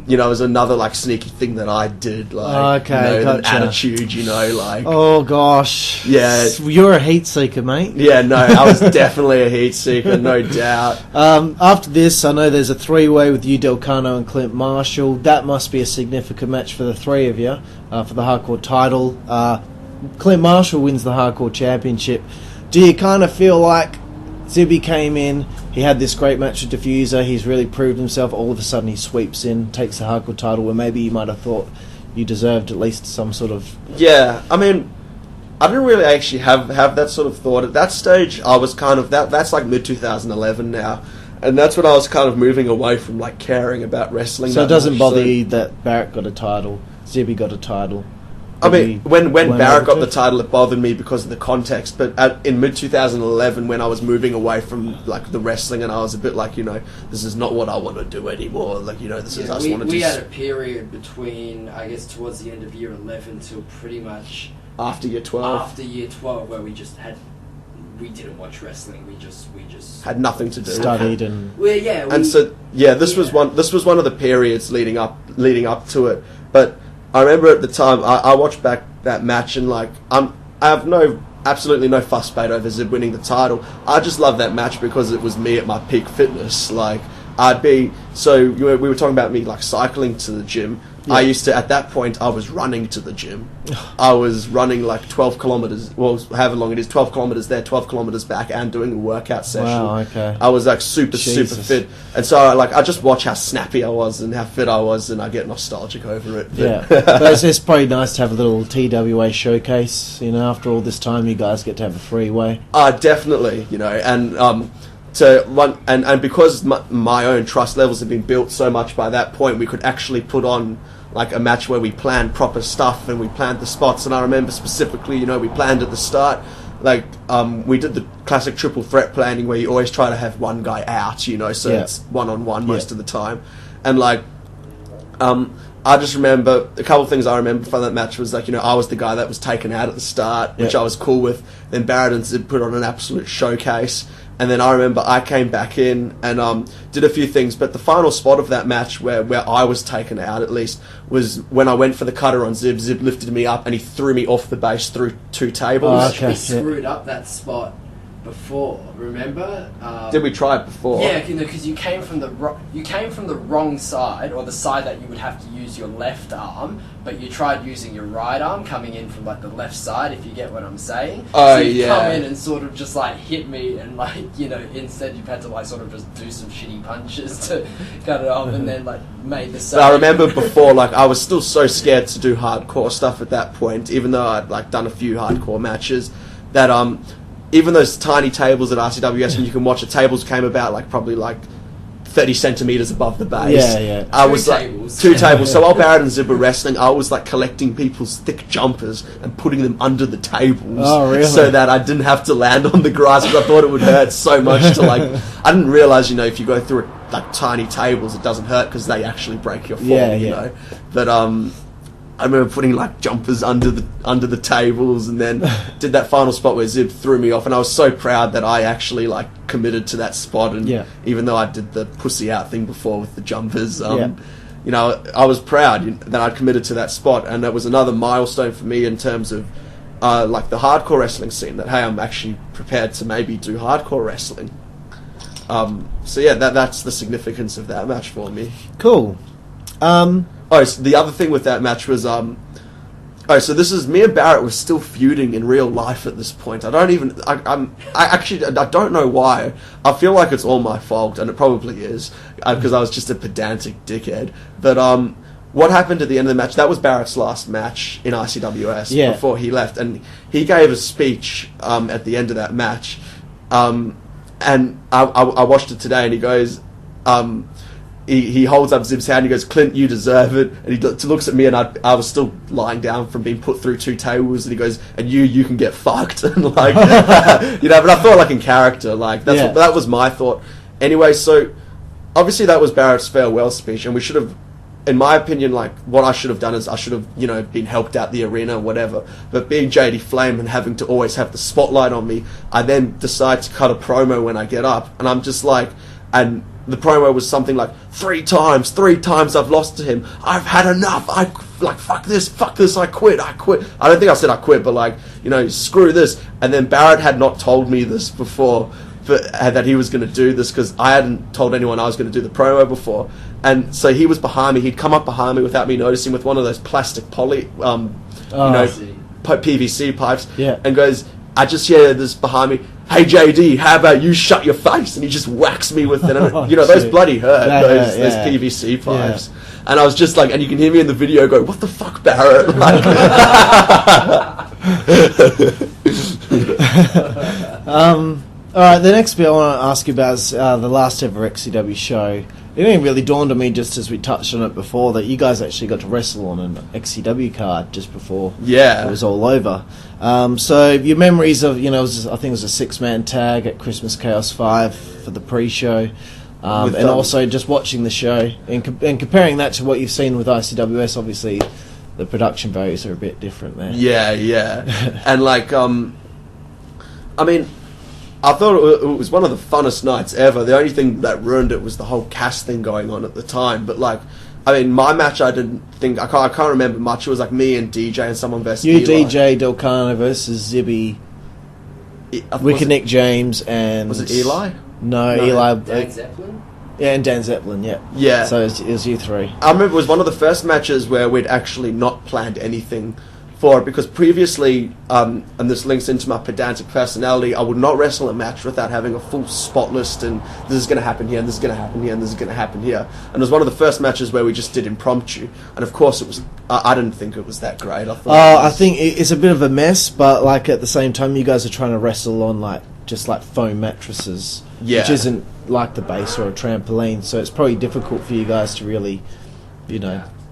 you know, it was another sneaky thing that I did, gotcha. Attitude, you know, oh gosh, yeah, you're a heat seeker, mate. Yeah, no, I was definitely a heat seeker, no doubt. After this, I know there's a 3-way with you, Delcano, and Clint Marshall. That must be a significant match for the three of you for the hardcore title. Clint Marshall wins the hardcore championship. Do you kind of feel like Zibby came in, he had this great match with Diffuser, he's really proved himself, all of a sudden he sweeps in, takes the hardcore title, where maybe you might have thought you deserved at least some sort of... Yeah, I mean, I didn't really actually have that sort of thought. At that stage, I was kind of... That's like mid-2011 now. And that's when I was kind of moving away from, like, caring about wrestling. So it doesn't bother you that Barrett got a title, Zibby got a title? I mean, when Barrett got the title, it bothered me because of the context. But in mid-2011, when I was moving away from, like, the wrestling, and I was a bit like, this is not what I want to do anymore. Like, this is... We had a period between, I guess, towards the end of year 11 till pretty much... After year 12. After year 12, where we didn't watch wrestling. We just had nothing to do. Studied and... Well, yeah. This was one of the periods leading up to it. But I remember at the time, I watched back that match, and like I have absolutely no fuss mate over Zib winning the title. I just love that match because it was me at my peak fitness. Like we were talking about me like cycling to the gym. Yeah. I used to, at that point, I was running to the gym. I was running like 12 kilometers, well, however long it is, 12 kilometers there, 12 kilometers back, and doing a workout session. Wow, okay. I was like super fit. And so I just watch how snappy I was and how fit I was, and I get nostalgic over it. Yeah. But it's probably nice to have a little TWA showcase, after all this time you guys get to have a freeway. Definitely, and... and because my own trust levels have been built so much by that point, we could actually put on like a match where we planned proper stuff and we planned the spots. And I remember specifically, we planned at the start, like we did the classic triple threat planning where you always try to have one guy out, so it's one-on-one most of the time. And like, I just remember a couple of things I remember from that match was like, I was the guy that was taken out at the start, which I was cool with. Then Barrett and Zib put on an absolute showcase. And then I remember I came back in and did a few things, but the final spot of that match where I was taken out, at least, was when I went for the cutter on Zib. Zib lifted me up and he threw me off the base through 2 tables. Oh, okay. We screwed up that spot before, remember? Did we try it before? Yeah, because you came from the wrong side, or the side that you would have to use your left arm, but you tried using your right arm coming in from like the left side, if you get what I'm saying. Oh, so you yeah. come in and sort of just like hit me, and like instead you've had to like sort of just do some shitty punches to cut it off, and then like made the same. But I remember before, like I was still so scared to do hardcore stuff at that point, even though I'd like done a few hardcore matches, that even those tiny tables at ICWS, when you can watch the tables came about like probably like 30 centimeters above the base. Yeah. I was like 2 tables. So while Barrett and Zib were wrestling, I was like collecting people's thick jumpers and putting them under the tables. Oh, really? So that I didn't have to land on the grass because I thought it would hurt so much to like. I didn't realize, if you go through like tiny tables, it doesn't hurt because they actually break your fall. You know. But I remember putting like jumpers under the tables, and then did that final spot where Zib threw me off, and I was so proud that I actually like committed to that spot. And even though I did the pussy out thing before with the jumpers, I was proud that I'd committed to that spot, and that was another milestone for me in terms of like the hardcore wrestling scene. That hey, I'm actually prepared to maybe do hardcore wrestling. So yeah, that's the significance of that match for me. Cool. So the other thing with that match was, so this is, me and Barrett were still feuding in real life at this point. I don't know why. I feel like it's all my fault, and it probably is, because I was just a pedantic dickhead. But what happened at the end of the match, that was Barrett's last match in ICWS before he left, and he gave a speech at the end of that match, and I watched it today, and he goes... He holds up Zib's hand and he goes, "Clint, you deserve it." And he looks at me, and I was still lying down from being put through 2 tables, and he goes, "And you can get fucked." And like, but I thought like in character, like that was my thought. Anyway, so obviously that was Barrett's farewell speech, and we should have, in my opinion, like what I should have done is I should have, been helped out the arena or whatever. But being JD Flame and having to always have the spotlight on me, I then decide to cut a promo when I get up, and I'm just like, and the promo was something like, 3 times I've lost to him. I've had enough. Fuck this, I quit. I don't think I said I quit, but like, screw this. And then Barrett had not told me this before, that he was going to do this, because I hadn't told anyone I was going to do the promo before. And so he was behind me. He'd come up behind me without me noticing with one of those plastic PVC pipes, and goes, "I just hear this behind me. Hey JD, how about you shut your face?" And he just whacks me with it. And, those bloody hurt, those PVC pipes. And I was just like, and you can hear me in the video go, "What the fuck, Barrett?" Like, All right, the next bit I want to ask you about is the last ever XCW show. It only really dawned on me, just as we touched on it before, that you guys actually got to wrestle on an XCW card just before it was all over. So your memories of, I think it was a 6-man tag at Christmas Chaos 5 for the pre-show, and also just watching the show and comparing that to what you've seen with ICWS. Obviously, the production values are a bit different there. Yeah. And I thought it was one of the funnest nights ever. The only thing that ruined it was the whole cast thing going on at the time. But my match, I can't remember much. It was like me and DJ and someone versus you, Eli. DJ Delcano versus Zibby, Wicked Nick James, and was it Eli? No, Eli. Dan Zeppelin. Yeah, and Dan Zeppelin. Yeah. So it was you three. I remember it was one of the first matches where we'd actually not planned anything for it, because previously, and this links into my pedantic personality, I would not wrestle a match without having a full spot list, and this is going to happen here, and this is going to happen here, and this is going to happen here. And it was one of the first matches where we just did impromptu, and of course it was. I didn't think it was that great. I think it's a bit of a mess, but at the same time, you guys are trying to wrestle on just foam mattresses, which isn't like the base or a trampoline, so it's probably difficult for you guys to really,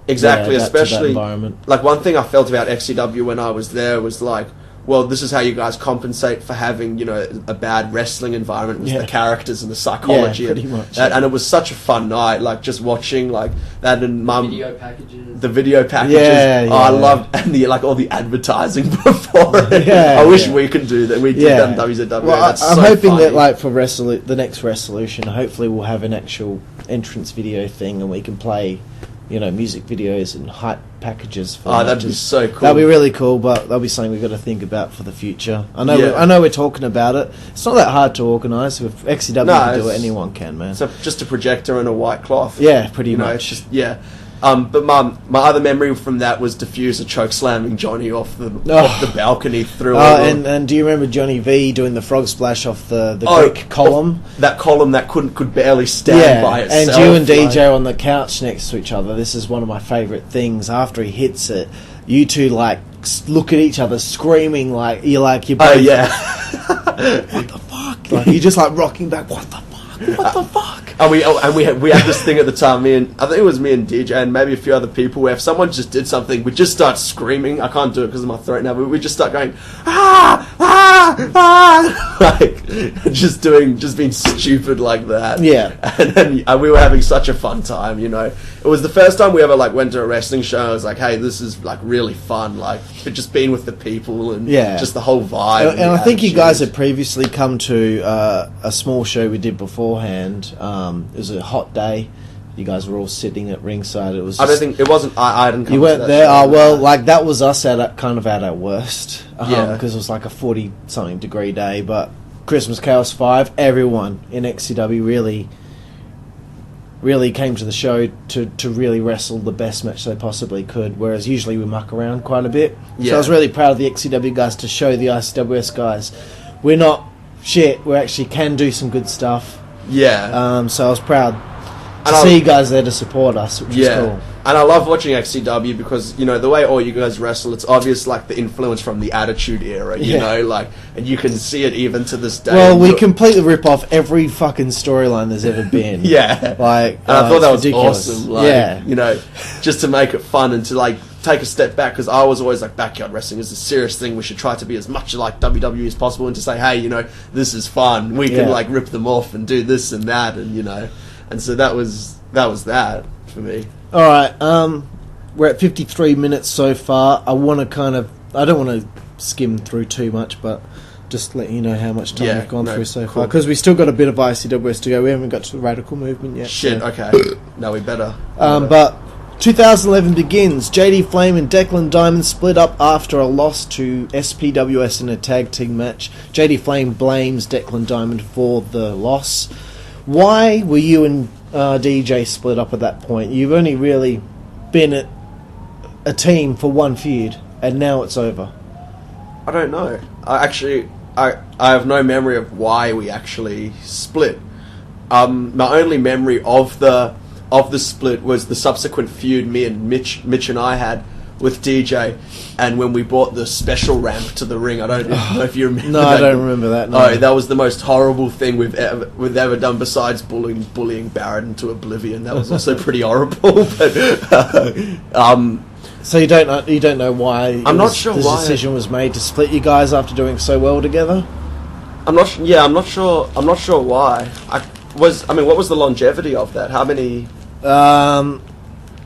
Exactly, especially environment. One thing I felt about XCW when I was there was this is how you guys compensate for having a bad wrestling environment with the characters and the psychology. Pretty much. And it was such a fun night, just watching that and Mum. The video packages. I loved and all the advertising before it. I wish we could do that. We did that in WZW. Well, I'm hoping that for the next Resolution, hopefully we'll have an actual entrance video thing and we can play music videos and hype packages. That'd be so cool. That'd be really cool, but that'll be something we've got to think about for the future. I know we're talking about it. It's not that hard to organise. If XCW can do it, anyone can, man. So just a projector and a white cloth. Yeah, pretty much. It's just, but my other memory from that was Diffuser choke slamming Johnny off the balcony through. And do you remember Johnny V doing the frog splash off the Greek column? That column that could barely stand by itself. And you and DJ on the couch next to each other. This is one of my favourite things. After he hits it, you two look at each other, screaming you're both. Oh yeah. What the fuck? You're just rocking back. What the fuck? What the fuck? And we had this thing at the time. I think it was me and DJ and maybe a few other people, where if someone just did something, we'd just start screaming. I can't do it because of my throat now, but we just start going just being stupid like that. Yeah. And then we were having such a fun time. It was the first time we ever went to a wrestling show. I was like, hey, this is really fun. But just being with the people and just the whole vibe. And I think you guys had previously come to a small show we did beforehand. It was a hot day. You guys were all sitting at ringside. It was. I don't think it wasn't. I didn't come. You weren't to that there. show, That was us at our worst. Because it was a 40-something degree day. But Christmas Chaos 5, everyone in XCW really came to the show to really wrestle the best match they possibly could. Whereas usually we muck around quite a bit. So I was really proud of the XCW guys to show the ICWS guys we're not shit. We actually can do some good stuff. Yeah. So I was proud to see you guys there to support us, which is cool. And I love watching XCW because, the way all you guys wrestle, it's obvious, the influence from the Attitude Era, and you can see it even to this day. Well, we completely rip off every fucking storyline there's ever been. And I thought that was ridiculous. Awesome. Just to make it fun and to, take a step back, because I was always backyard wrestling is a serious thing. We should try to be as much like WWE as possible, and to say, hey, this is fun. We can rip them off and do this and that, and so that was that for me. All right, we're at 53 minutes so far. I don't want to skim through too much, but just let you know how much time we've gone through so far, because we still got a bit of ICWS to go. We haven't got to the Radical Movement yet. Shit. Okay. No, we better. But 2011 begins. JD Flame and Declan Diamond split up after a loss to SPWS in a tag team match. JD Flame blames Declan Diamond for the loss. Why were you and DJ split up at that point? You've only really been a team for one feud, and now it's over. I don't know. I have no memory of why we actually split. My only memory of the split was the subsequent feud me and Mitch and I had, with DJ, and when we bought the special ramp to the ring, I don't know if you remember. No, that. I don't remember that. No. Oh, that was the most horrible thing we've ever done, besides bullying Barrett into oblivion. That was also pretty horrible. But so you don't know why? I'm not sure the why decision was made to split you guys after doing so well together. I'm not sure why. What was the longevity of that? How many?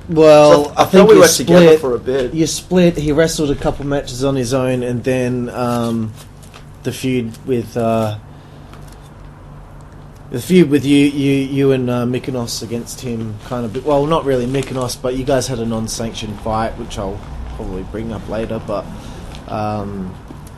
Well, I think we were together for a bit. You split. He wrestled a couple matches on his own, and then the feud with you and Mykonos against him, kind of. Well, not really Mykonos, but you guys had a non-sanctioned fight, which I'll probably bring up later, but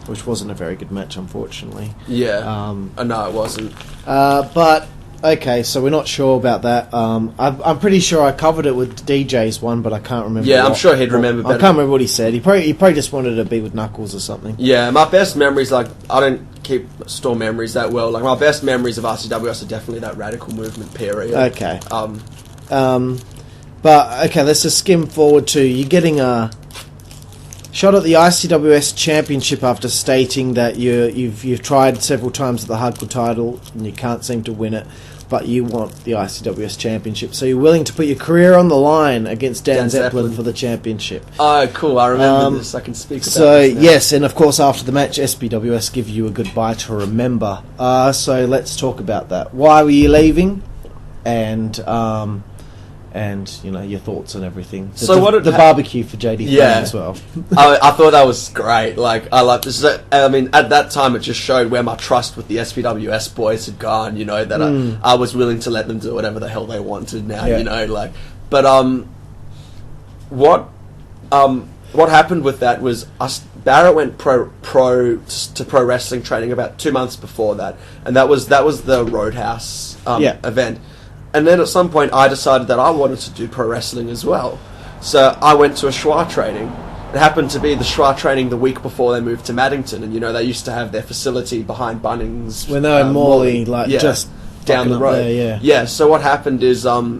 which wasn't a very good match, unfortunately. Yeah. No, it wasn't. But. Okay, so we're not sure about that. I'm pretty sure I covered it with DJ's one, but I can't remember. Yeah, I'm sure he'd remember better. I can't remember what he said. He probably just wanted to be with Knuckles or something. Yeah, my best memories, I don't store memories that well. Like, my best memories of ICWS are definitely that radical movement period. Okay. But okay, let's just skim forward to you getting a shot at the ICWS Championship after stating that you've tried several times at the hardcore title and you can't seem to win it, but you want the ICWS Championship, so you're willing to put your career on the line against Dan Zeppelin for the championship. Oh, cool! I remember this. I can speak about so this now. Yes, and of course after the match, SBWS give you a goodbye to remember. So let's talk about that. Why were you leaving? And your thoughts on everything. The barbecue for JD as well. I thought that was great. Like, I liked this. I mean, at that time, it just showed where my trust with the SPWS boys had gone. You know, that I was willing to let them do whatever the hell they wanted. Now, you know, like, but what happened with that was Barrett went pro wrestling training about 2 months before that, and that was the Roadhouse event. And then at some point I decided that I wanted to do pro wrestling as well. So I went to a Schwa training. It happened to be the Schwa training the week before they moved to Maddington. And, you know, they used to have their facility behind Bunnings. When they were in Morley, just down the road. There, yeah, so what happened is I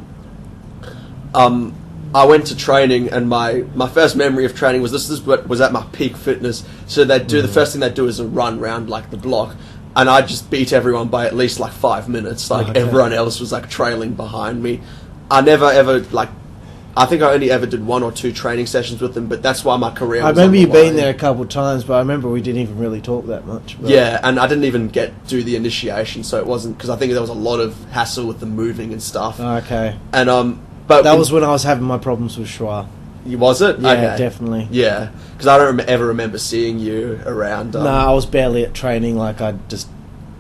went to training, and my first memory of training was this is what was at my peak fitness. So they'd do the first thing they'd do is a run round like the block. And I just beat everyone by at least 5 minutes. Everyone else was trailing behind me. I never ever I think I only ever did 1 or 2 training sessions with them, but that's why my career. I remember you being there a couple of times, but I remember we didn't even really talk that much. But. Yeah, and I didn't even do the initiation, so it wasn't because I think there was a lot of hassle with the moving and stuff. Okay. And but that was when I was having my problems with Schwa. Was it? Yeah, okay. Definitely. Yeah, because I don't ever remember seeing you around. No, I was barely at training. I just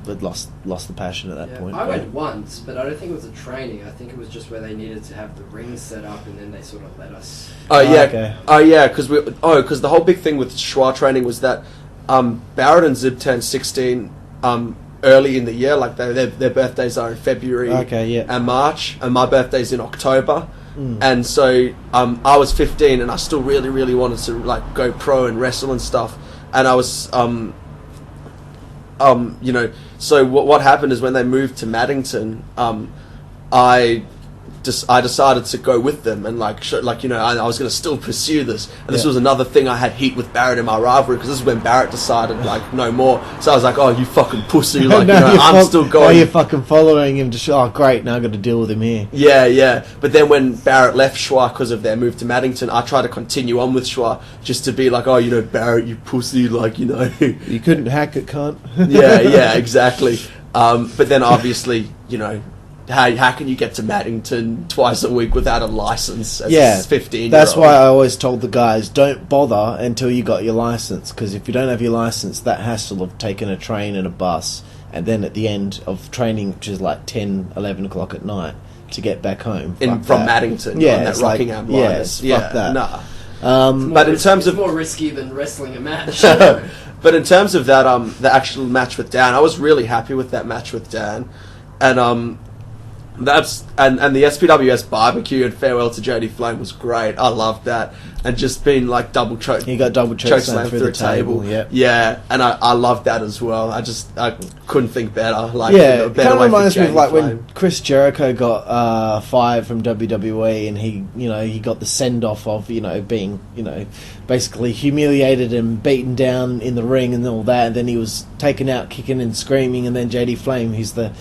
lost the passion at that point. I went once, but I don't think it was a training. I think it was just where they needed to have the rings set up, and then they sort of let us. Oh yeah. Okay. Oh yeah, because the whole big thing with Schwa training was that Barrett and Zib turned 16 early in the year. Like their birthdays are in February and March, and my birthday's in October. And so I was 15, and I still really, really wanted to go pro and wrestle and stuff. And I was, so what happened is when they moved to Maddington, I decided to go with them and I was going to still pursue this. And this was another thing I had heat with Barrett in my rivalry, because this is when Barrett decided no more. So I was like, oh, you fucking pussy, I'm still going. Oh, you're fucking following him to great, now I've got to deal with him here. Yeah. But then when Barrett left Schwa because of their move to Maddington, I tried to continue on with Schwa just to be like, oh, Barrett, you pussy, You couldn't hack it, cunt. yeah, exactly. But then obviously, how can you get to Maddington twice a week without a license as a 15-year-old? That's why I always told the guys, don't bother until you got your license, because if you don't have your license, that hassle of taking a train and a bus, and then at the end of training, which is 10, 11 o'clock at night, to get back home. From Maddington, on that Rockingham line. Fuck that. Nah. But in terms of... It's more risky than wrestling a match. But in terms of that, the actual match with Dan, I was really happy with that match with Dan. And That's and the SPWS barbecue and farewell to Jody Flame was great. I loved that, and just being like double choke. He got double choke slam through the table. Yeah, and I loved that as well. I couldn't think better. Like it kind of reminds me of like when Chris Jericho got fired from WWE, and he got the send off of being basically humiliated and beaten down in the ring and all that, and then he was taken out kicking and screaming, and then JD Flame, who's the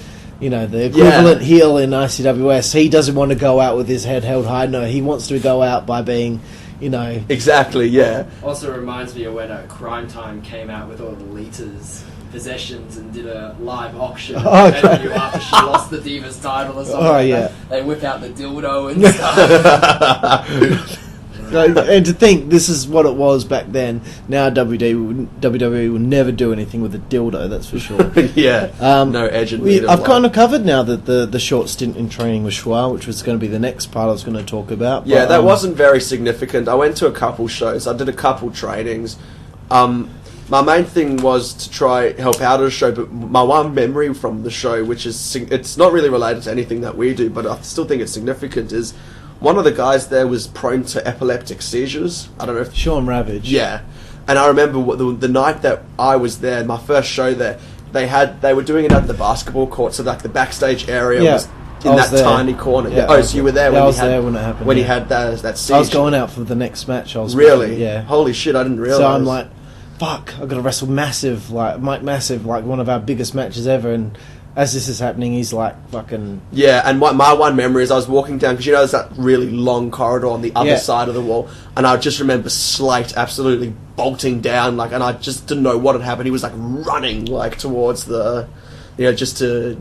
equivalent heel in ICWS, he doesn't want to go out with his head held high. No, he wants to go out by being, Exactly, yeah. Also reminds me of when Crime Time came out with all the Lita's possessions and did a live auction after she lost the Divas title or something that. They whip out the dildo and stuff. And to think this is what it was back then. Now WWE will never do anything with a dildo, that's for sure. No edge and I've kind of covered now that the short stint in training with Schwa, which was going to be the next part I was going to talk about. Yeah, that wasn't very significant. I went to a couple shows. I did a couple trainings. My main thing was to try help out at a show, but my one memory from the show, which is it's not really related to anything that we do, but I still think it's significant, is one of the guys there was prone to epileptic seizures. I don't know if... Sean Ravage. Yeah. And I remember the night that I was there, my first show there, they were doing it at the basketball court, so like the backstage area was in that tiny corner. Yeah, so you were there when I was there when it happened. When he had that seizure. I was going out for the next match. Really? Yeah. Holy shit, I didn't realise. So I'm like, fuck, I've got to wrestle Massive, like Mike Massive, like one of our biggest matches ever, and as this is happening, he's like fucking... Yeah, and my one memory is I was walking down, because there's that really long corridor on the other side of the wall, and I just remember Slate absolutely bolting down, and I just didn't know what had happened. He was like running towards the... just to,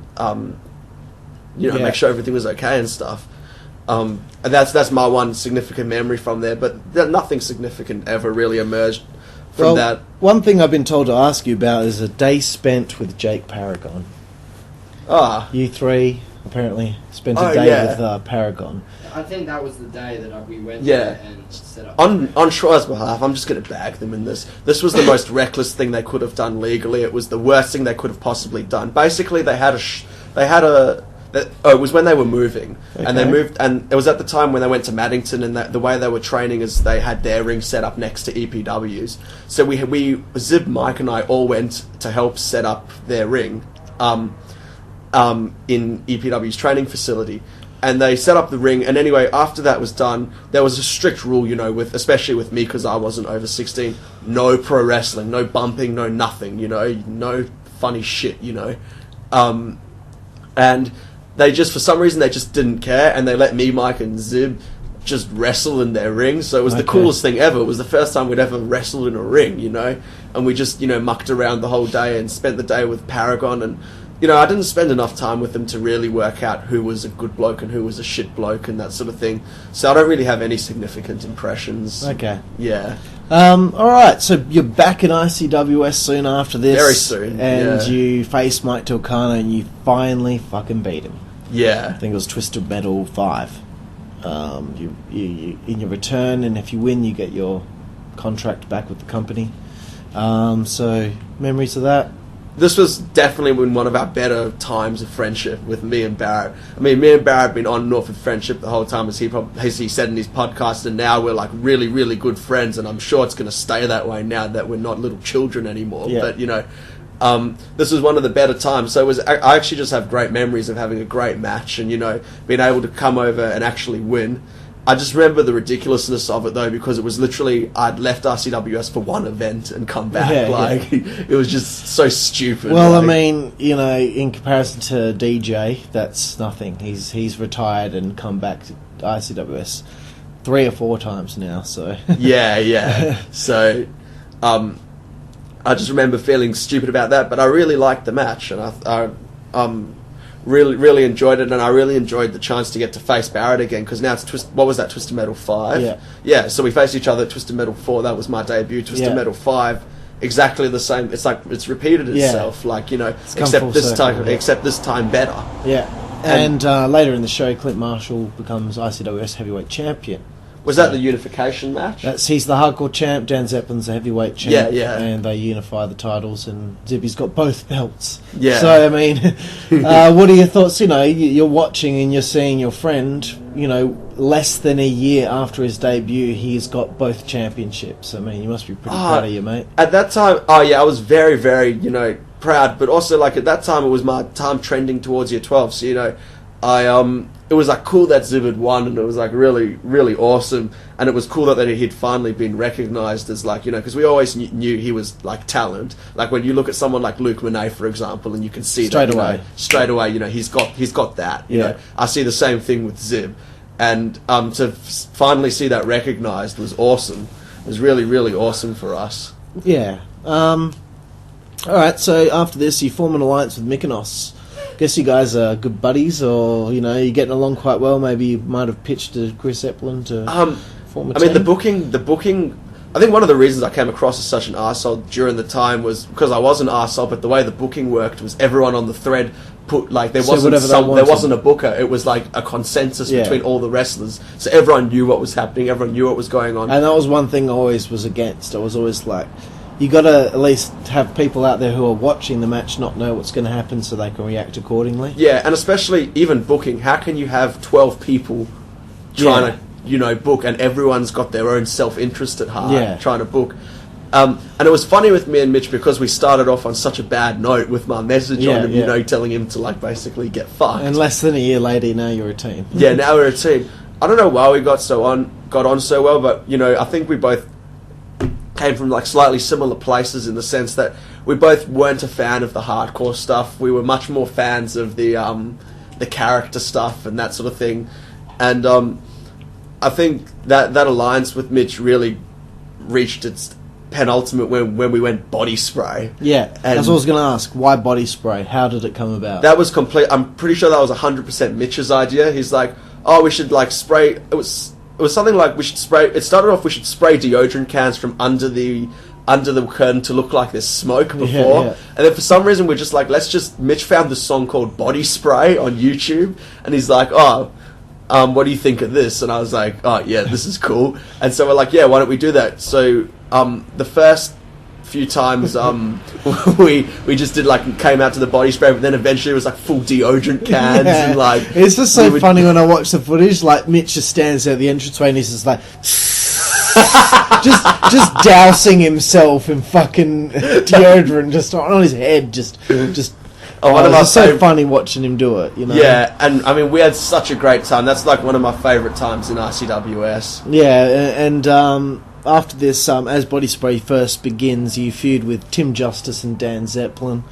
make sure everything was okay and stuff. And that's my one significant memory from there, but nothing significant ever really emerged from that. One thing I've been told to ask you about is a day spent with Jake Paragon. You three apparently spent a day with Paragon. I think that was the day that we went there and set up. On Schwa's behalf, I'm just going to bag them in this. This was the most reckless thing they could have done legally. It was the worst thing they could have possibly done. Basically, it was when they were moving, and they moved, and it was at the time when they went to Maddington, and the way they were training is they had their ring set up next to EPW's. So we Zib, Mike, and I all went to help set up their ring. In EPW's training facility, and they set up the ring. And anyway, after that was done, there was a strict rule, especially with me because I wasn't over 16. No pro wrestling, no bumping, no nothing, no funny shit, and they just, for some reason, they just didn't care, and they let me, Mike, and Zib just wrestle in their ring. So it was the coolest thing ever. It was the first time we'd ever wrestled in a ring, and we just mucked around the whole day and spent the day with Paragon. And I didn't spend enough time with them to really work out who was a good bloke and who was a shit bloke and that sort of thing. So I don't really have any significant impressions. Okay. Yeah. Alright, so you're back in ICWS soon after this. Very soon, and you face Mike Tilcano and you finally fucking beat him. Yeah. I think it was Twisted Metal 5. You in your return, and if you win, you get your contract back with the company. So, memories of that? This was definitely one of our better times of friendship with me and Barrett. I mean, me and Barrett have been on and off of friendship the whole time, as he said in his podcast, and now we're like really, really good friends, and I'm sure it's going to stay that way now that we're not little children anymore. Yeah. But, this was one of the better times. So I actually just have great memories of having a great match and, being able to come over and actually win. I just remember the ridiculousness of it, though, because it was literally, I'd left RCWS for one event and come back. It was just so stupid. Well, I mean, in comparison to DJ, that's nothing. He's retired and come back to ICWS 3 or 4 times now, so... Yeah. So, I just remember feeling stupid about that, but I really liked the match, and I really, really enjoyed it, and I really enjoyed the chance to get to face Barrett again, because now it's what was that, Twisted Metal 5? Yeah, so we faced each other at Twisted Metal 4, that was my debut. Twisted Metal 5, exactly the same. It's like, it's repeated itself, except this time better. Yeah, and later in the show, Clint Marshall becomes ICWS Heavyweight Champion. Was that the unification match? He's the hardcore champ, Dan Zeppelin's the heavyweight champ. Yeah. And they unify the titles, and Zibby's got both belts. Yeah. So, I mean, what are your thoughts? You know, you're watching and you're seeing your friend, you know, less than a year after his debut, he's got both championships. I mean, you must be pretty proud of you, mate. At that time, I was very, very, you know, proud. But also, like, at that time, it was my time trending towards year 12. So, you know, it was like cool that Zib had won, and it was like really, really awesome. And it was cool that he'd finally been recognised as, like, you know, because we always knew he was like talent. Like when you look at someone like Luke Monet, for example, and you can see straight away, you know, he's got that. You know, I see the same thing with Zib, and to finally see that recognised was awesome. It was really, really awesome for us. Yeah. All right. So after this, you form an alliance with Mykonos. Guess you guys are good buddies, or, you know, you're getting along quite well. Maybe you might have pitched to Chris Zeppelin to form a team. I mean, the booking. I think one of the reasons I came across as such an arsehole during the time was because I was an arsehole, but the way the booking worked was everyone on the thread put, like, there wasn't a booker. It was like a consensus between all the wrestlers, so everyone knew what was happening. Everyone knew what was going on. And that was one thing I always was against. I was always like, you got to at least have people out there who are watching the match not know what's going to happen so they can react accordingly. Yeah, and especially even booking. How can you have 12 people trying to, you know, book, and everyone's got their own self-interest at heart trying to book? And it was funny with me and Mitch because we started off on such a bad note with my message on him, you know, telling him to, like, basically get fucked. And less than a year later, now you're a team. Yeah, now we're a team. I don't know why we got on so well, but, you know, I think we both came from, like, slightly similar places in the sense that we both weren't a fan of the hardcore stuff. We were much more fans of the character stuff and that sort of thing. And I think that alliance with Mitch really reached its penultimate when we went body spray. Yeah, and that's what I was going to ask. Why body spray? How did it come about? That was complete. I'm pretty sure that was 100% Mitch's idea. He's like, oh, we should, like, spray. It was something like we should spray. It started off we should spray deodorant cans from under the curtain to look like there's smoke before. And then for some reason we're just like, Mitch found this song called Body Spray on YouTube, and he's like, what do you think of this? And I was like, oh yeah, this is cool. And so we're like, yeah, why don't we do that? So the first few times we just did, like, came out to the body spray, but then eventually it was like full deodorant cans and, like, it's just so funny when I watch the footage. Like, Mitch just stands there at the entranceway and he's just like just dousing himself in fucking deodorant just on his head, just it's so funny watching him do it, you know. Yeah, and I mean, we had such a great time. That's, like, one of my favourite times in ICWS. Yeah, and after this, as Body Spray first begins, you feud with Tim Justice and Dan Zeppelin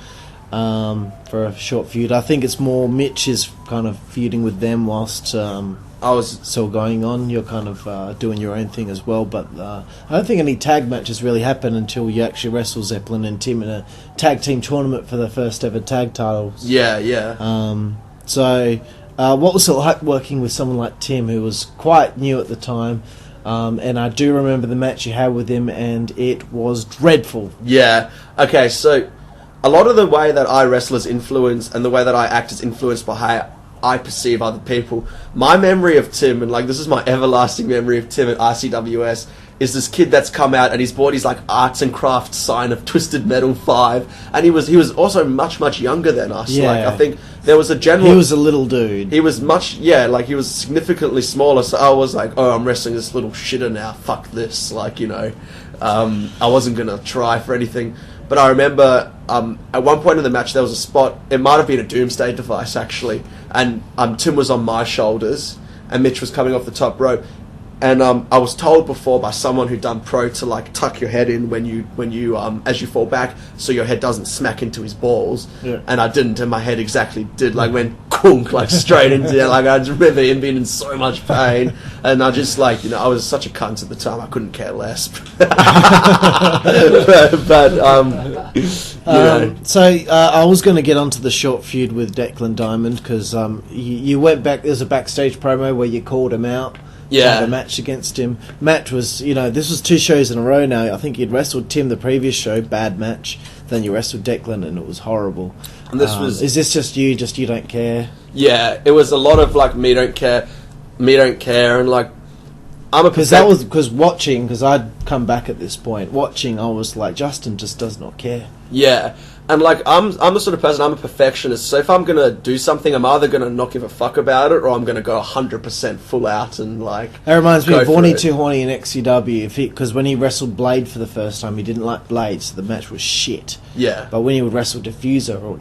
for a short feud. I think it's more Mitch is kind of feuding with them whilst I was still going on. You're kind of doing your own thing as well, but I don't think any tag matches really happen until you actually wrestle Zeppelin and Tim in a tag team tournament for the first ever tag titles. Yeah. So what was it like working with someone like Tim, who was quite new at the time? And I do remember the match you had with him, and it was dreadful. Yeah. Okay, so a lot of the way that I wrestle is influenced, and the way that I act is influenced by how I perceive other people. My memory of Tim, and, like, this is my everlasting memory of Tim at ICWS, is this kid that's come out and he's bought his, like, arts and crafts sign of Twisted Metal 5, and he was also much younger than us. Yeah. Like, I think there was a general... He was a little dude. He was he was significantly smaller, so I was like, oh, I'm wrestling this little shitter now, fuck this, like, you know. I wasn't gonna try for anything. But I remember at one point in the match there was a spot, it might have been a Doomsday device actually, and Tim was on my shoulders and Mitch was coming off the top rope, and I was told before by someone who'd done pro to, like, tuck your head in when you as you fall back so your head doesn't smack into his balls. And I didn't, and my head exactly did, like, went kunk, like, straight into it. Like, I just remember him being in so much pain, and I just, like, you know, I was such a cunt at the time, I couldn't care less. So I was going to get onto the short feud with Declan Diamond, because you went back, there's a backstage promo where you called him out. Had a match against him. Matt was, you know, this was 2 shows in a row now. I think you'd wrestled Tim the previous show, bad match. Then you wrestled Declan, and it was horrible. And this was... Is this just you don't care? Yeah, it was a lot of, like, me don't care, and, like, Because watching, because I'd come back at this point, watching, I was like, Justin just does not care. Yeah. And, like, I'm the sort of person, I'm a perfectionist, so if I'm going to do something, I'm either going to not give a fuck about it, or I'm going to go 100% full out and, like, that reminds me of Horny Too Horny in XCW, because when he wrestled Blade for the first time, he didn't like Blade, so the match was shit. Yeah. But when he would wrestle Diffuser or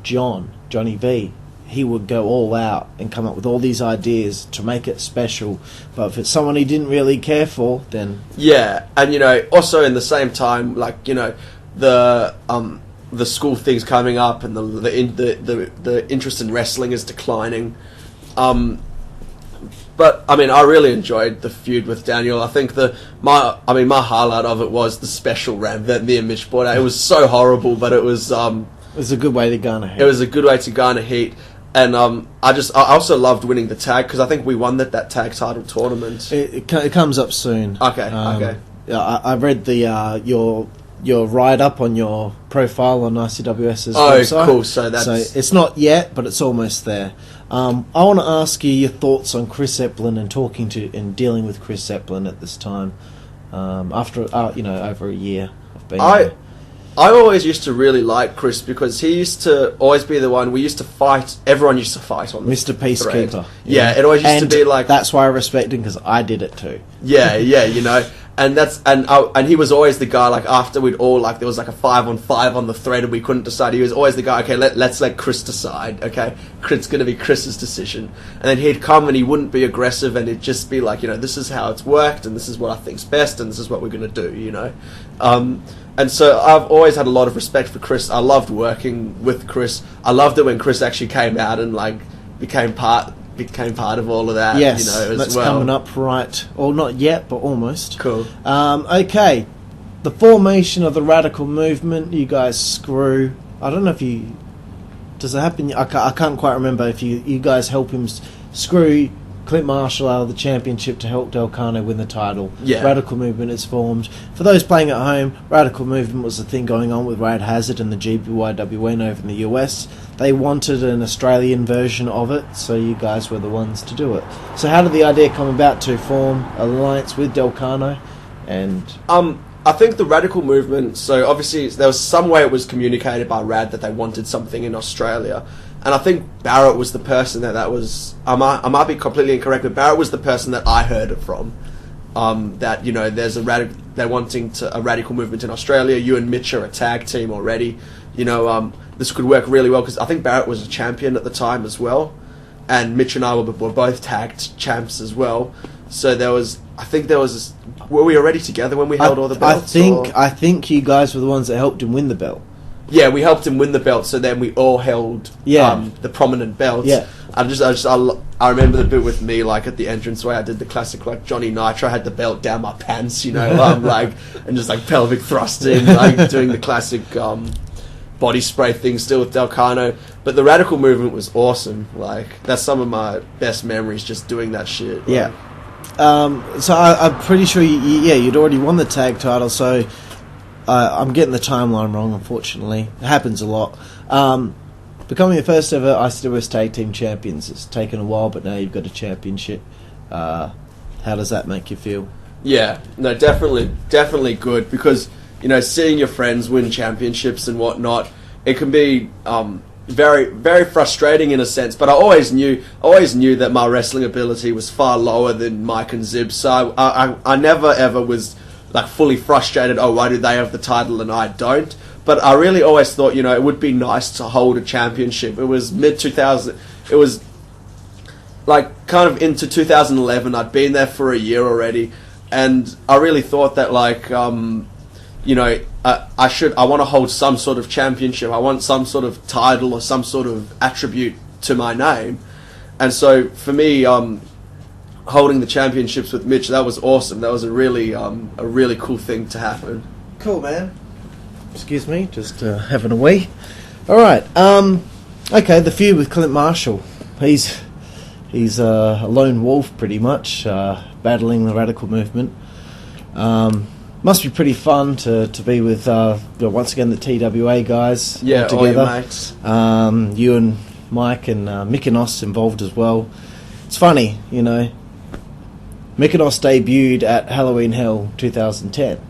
Johnny V, he would go all out and come up with all these ideas to make it special. But if it's someone he didn't really care for, then... Yeah, and, you know, also in the same time, like, you know, the school thing's coming up, and the interest in wrestling is declining. But I mean, I really enjoyed the feud with Daniel. I think my highlight of it was the special ramp that me and Mitch brought out. It was so horrible, but it was a good way to garner heat. It was a good way to garner heat. And I also loved winning the tag, because I think we won that tag title tournament. It comes up soon. Okay. Okay. I read your write-up on your profile on ICWS's website. Oh, cool. So it's not yet, but it's almost there. I want to ask you your thoughts on Chris Zeppelin and dealing with Chris Zeppelin at this time, after over a year of being there. I always used to really like Chris, because he used to always be the one we used to fight. Everyone used to fight on Mr. Peacekeeper. Thread. Yeah, it always used to be like... That's why I respect him, because I did it too. Yeah, you know... And he was always the guy, like, after we'd all, like, there was like a 5-on-5 on the thread and we couldn't decide, he was always the guy, okay, let's let Chris decide, okay, it's going to be Chris's decision. And then he'd come and he wouldn't be aggressive, and it'd just be like, you know, this is how it's worked, and this is what I think's best, and this is what we're going to do, you know. And so I've always had a lot of respect for Chris. I loved working with Chris. I loved it when Chris actually came out and, like, became part of all of that. Yes, you know, that's well. coming up right. Or not yet, but almost. Cool. Okay, the formation of the radical movement. You guys screw. I don't know if you. Does it happen? I can't quite remember if you guys help him screw Clint Marshall out of the championship to help Del Cano win the title. Yeah. Radical Movement is formed. For those playing at home, Radical Movement was the thing going on with Rad Hazard and the GBYWN over in the US. They wanted an Australian version of it, so you guys were the ones to do it. So how did the idea come about to form an alliance with Del Cano? And I think the Radical Movement, so obviously there was some way it was communicated by Rad that they wanted something in Australia. And I think Barrett was the person that was... I might be completely incorrect, but Barrett was the person that I heard it from. That, you know, there's they're wanting a radical movement in Australia. You and Mitch are a tag team already. You know, this could work really well, because I think Barrett was a champion at the time as well. And Mitch and I were both tagged champs as well. So were we already together when we held all the belts? I think you guys were the ones that helped him win the belt. Yeah, we helped him win the belt, so then we all held the prominent belts. Yeah. I remember the bit with me, like, at the entranceway, I did the classic, like, Johnny Nitro, I had the belt down my pants, you know, like, and just, like, pelvic thrusting, like, doing the classic body spray thing still with Del Cano. But the Radical Movement was awesome. Like, that's some of my best memories, just doing that shit. Yeah. So I'm pretty sure, you'd already won the tag title, so... I'm getting the timeline wrong, unfortunately. It happens a lot. Becoming the first ever ICWS Tag Team Champions. It's taken a while, but now you've got a championship. How does that make you feel? Yeah, no, definitely good, because, you know, seeing your friends win championships and whatnot, it can be very, very frustrating in a sense. But I always knew that my wrestling ability was far lower than Mike and Zib, so I never ever was, like, fully frustrated, why do they have the title and I don't? But I really always thought, you know, it would be nice to hold a championship. It was mid-2000, it was, like, kind of into 2011, I'd been there for a year already, and I really thought that, like, you know, I want to hold some sort of championship, I want some sort of title or some sort of attribute to my name, and so, for me, holding the championships with Mitch, that was awesome. That was a really cool thing to happen. Cool, man. Excuse me, just having a wee. All right. Okay, the feud with Clint Marshall. He's a lone wolf, pretty much, battling the Radical Movement. Must be pretty fun to be with once again the TWA guys. Yeah, all your together. mates. You and Mike and Mykonos involved as well. It's funny, you know. Mykonos debuted at Halloween Hell 2010,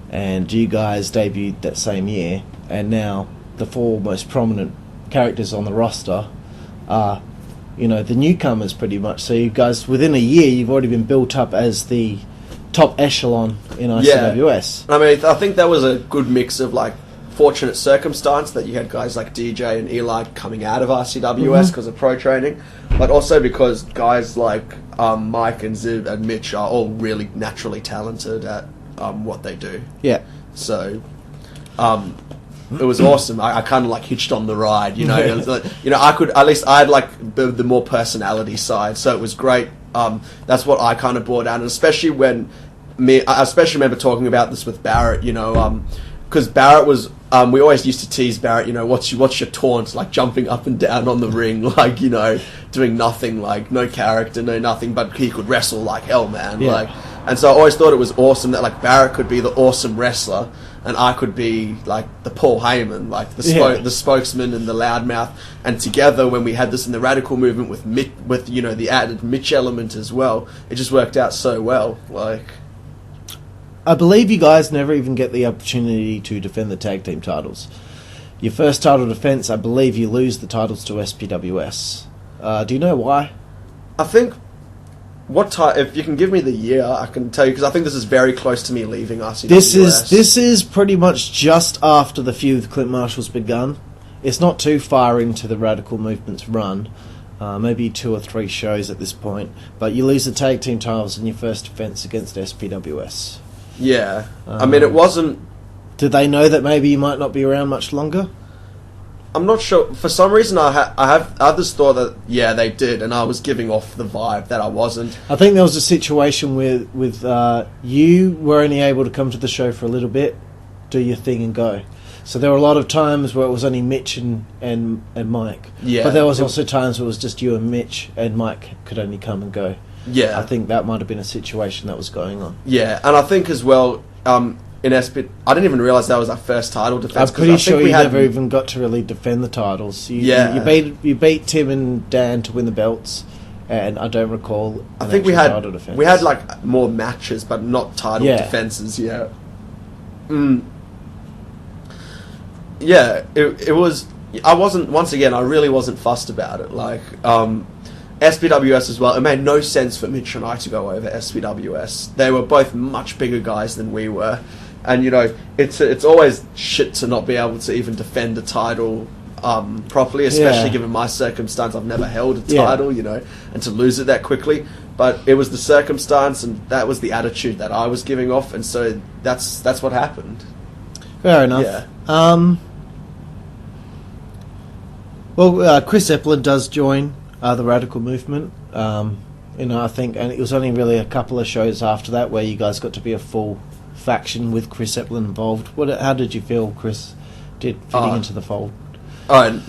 and you guys debuted that same year, and now the 4 most prominent characters on the roster are, the newcomers pretty much. So you guys, within a year, you've already been built up as the top echelon in ICWS. Yeah. I mean, I think that was a good mix of, like, fortunate circumstance that you had guys like DJ and Eli coming out of ICWS because of pro training, but also because guys like Mike and Zib and Mitch are all really naturally talented at what they do. Yeah. So, it was awesome. I kind of like hitched on the ride, It was like, I had like the more personality side, so it was great. That's what I kind of brought out, and especially when I especially remember talking about this with Barrett, because Barrett was. We always used to tease Barrett, what's your taunt, like jumping up and down on the ring, like, doing nothing, like no character, no nothing, but he could wrestle like hell, man. Yeah. Like, and so I always thought it was awesome that like Barrett could be the awesome wrestler, and I could be like the Paul Heyman, like the spokesman and the loudmouth. And together, when we had this in the radical movement with the added Mitch element as well, it just worked out so well, like. I believe you guys never even get the opportunity to defend the tag team titles. Your first title defense, I believe you lose the titles to SPWS. Do you know why? I think if you can give me the year, I can tell you, because I think this is very close to me leaving ICWS. This is pretty much just after the feud with Clint Marshall's begun. It's not too far into the radical movement's run. Maybe 2 or 3 shows at this point. But you lose the tag team titles in your first defense against SPWS. Yeah, I mean, it wasn't. Did they know that maybe you might not be around much longer? I'm not sure. For some reason, I just thought that they did, and I was giving off the vibe that I wasn't. I think there was a situation with you were only able to come to the show for a little bit, do your thing, and go. So there were a lot of times where it was only Mitch and Mike. Yeah, but there was also times where it was just you and Mitch, and Mike could only come and go. Yeah, I think that might have been a situation that was going on. Yeah, and I think as well, in SP, I didn't even realise that was our first title defence. I'm pretty sure you never even got to really defend the titles. You beat Tim and Dan to win the belts, and I don't recall. I think we had like more matches, but not title defences. Yeah. Yeah, it was. I wasn't. Once again, I really wasn't fussed about it. Like. SPWS as well, it made no sense for Mitch and I to go over SPWS. They were both much bigger guys than we were. And, it's always shit to not be able to even defend a title properly, especially given my circumstance. I've never held a title, and to lose it that quickly. But it was the circumstance, and that was the attitude that I was giving off, and so that's what happened. Fair enough. Yeah. Chris Epplin does join the radical movement, I think, and it was only really a couple of shows after that where you guys got to be a full faction with Chris Epplin involved. How did you feel Chris did fitting into the fold? Oh,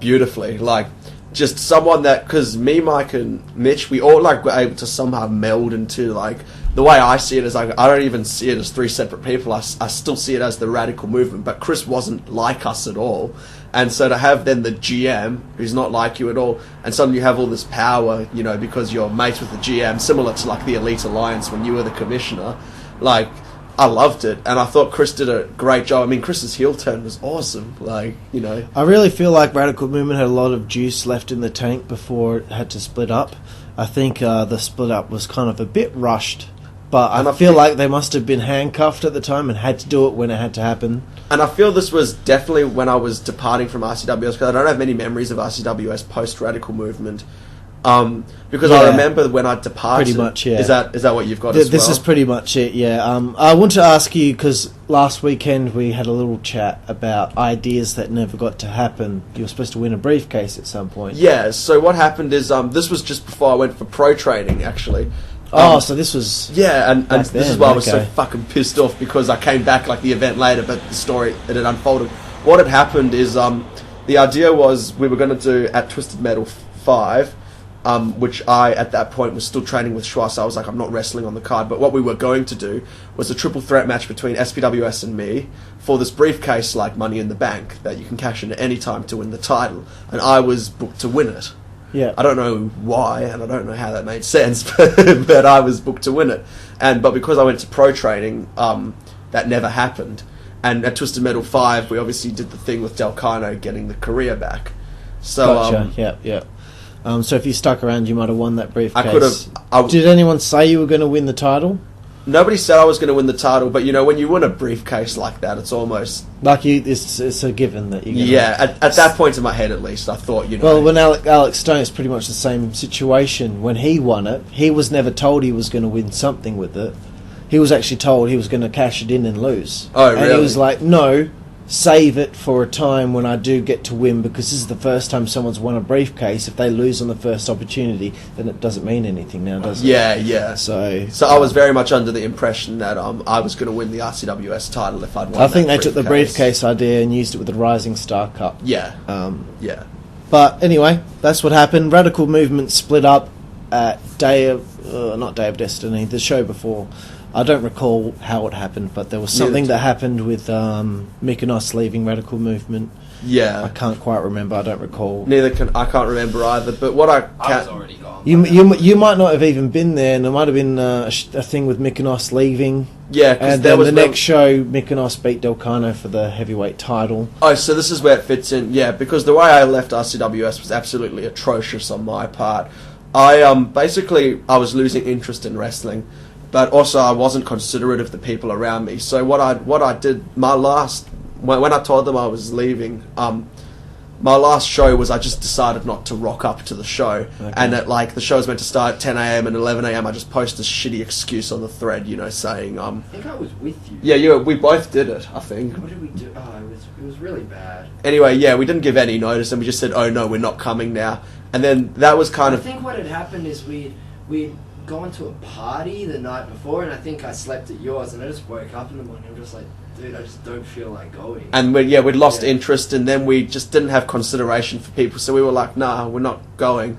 beautifully. Like, just someone that, because me, Mike, and Mitch, we all like were able to somehow meld into, like, the way I see it is, like, I don't even see it as 3 separate people. I still see it as the radical movement, but Chris wasn't like us at all. And so to have then the GM, who's not like you at all, and suddenly you have all this power, because you're mates with the GM, similar to like the Elite Alliance when you were the commissioner, like, I loved it. And I thought Chris did a great job. I mean, Chris's heel turn was awesome. Like, I really feel like Radical Movement had a lot of juice left in the tank before it had to split up. I think the split up was kind of a bit rushed. But I feel like they must have been handcuffed at the time and had to do it when it had to happen. And I feel this was definitely when I was departing from ICWS, because I don't have many memories of ICWS post-radical movement. Because I remember when I departed. Pretty much, yeah. Is that what you've got as well? This is pretty much it, yeah. I want to ask you, because last weekend we had a little chat about ideas that never got to happen. You were supposed to win a briefcase at some point. Yeah, so what happened is, this was just before I went for pro training, actually. So this was... Yeah, and this is why I was so fucking pissed off, because I came back like the event later, but the story, it had unfolded. What had happened is, the idea was we were going to do at Twisted Metal 5, which I, at that point, was still training with Schwa, so I was like, I'm not wrestling on the card, but what we were going to do was a triple threat match between SPWS and me for this briefcase like Money in the Bank that you can cash in at any time to win the title, and I was booked to win it. Yeah. I don't know why, and I don't know how that made sense, but I was booked to win it. But because I went to pro training, that never happened. And at Twisted Metal 5, we obviously did the thing with Delcano getting the career back. So, gotcha. Yeah. So if you stuck around, you might have won that briefcase. I could have. Did anyone say you were going to win the title? Nobody said I was going to win the title, but when you win a briefcase like that, it's almost like it's a given that you're going to... Yeah, at that point in my head, at least, I thought, Well, when Alex Stone, it's pretty much the same situation. When he won it, he was never told he was going to win something with it. He was actually told he was going to cash it in and lose. Oh, really? And he was like, no, save it for a time when I do get to win, because this is the first time someone's won a briefcase. If they lose on the first opportunity, then it doesn't mean anything now, does it? Yeah. So I was very much under the impression that I was going to win the ICWS title if I'd won. I think they took the briefcase idea and used it with the Rising Star Cup. Yeah. Yeah. But anyway, that's what happened. Radical Movement split up at not Day of Destiny, the show before. I don't recall how it happened, but there was something that happened with Mykonos leaving Radical Movement. Yeah. I can't quite remember. I don't recall. I can't remember either. But what I was already gone. You might not have even been there, and there might have been a thing with Mykonos leaving. Yeah, and then the next show, Mykonos beat Delcano for the heavyweight title. Oh, so this is where it fits in. Yeah, because the way I left ICWS was absolutely atrocious on my part. I was losing interest in wrestling. But also, I wasn't considerate of the people around me. So what I did, when I told them I was leaving, my last show was I just decided not to rock up to the show. Okay. And at the show was meant to start at 10 a.m. and 11 a.m. I just posted a shitty excuse on the thread, saying... I think I was with you. Yeah, we both did it, I think. What did we do? Oh, it was really bad. Anyway, yeah, we didn't give any notice and we just said, oh no, we're not coming now. And then that was kind of... I think what had happened is we'd gone to a party the night before, and I think I slept at yours, and I just woke up in the morning. I'm just like, dude, I just don't feel like going. And we'd lost interest, and then we just didn't have consideration for people, so we were like, nah, we're not going.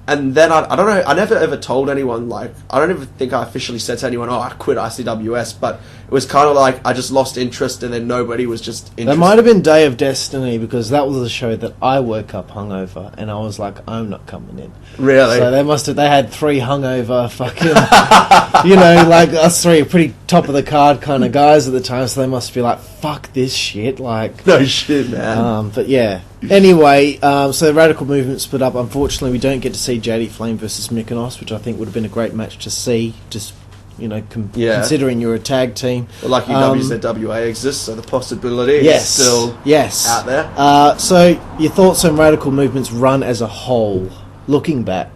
And then I don't know, I never ever told anyone, I don't even think I officially said to anyone, I quit ICWS, but it was kind of like I just lost interest, and then nobody was just interested. That might have been Day of Destiny, because that was the show that I woke up hungover, and I was like, I'm not coming in. Really? So they had 3 hungover fucking, us 3 pretty top of the card kind of guys at the time, so they must be like, fuck this shit, No shit, man. But yeah. Anyway, so the Radical Movement split up. Unfortunately, we don't get to see JD Flame versus Mykonos, which I think would have been a great match to see, just, considering you're a tag team. Well, lucky WZWA exists, so the possibility is still out there. So, your thoughts on Radical Movement's run as a whole, looking back?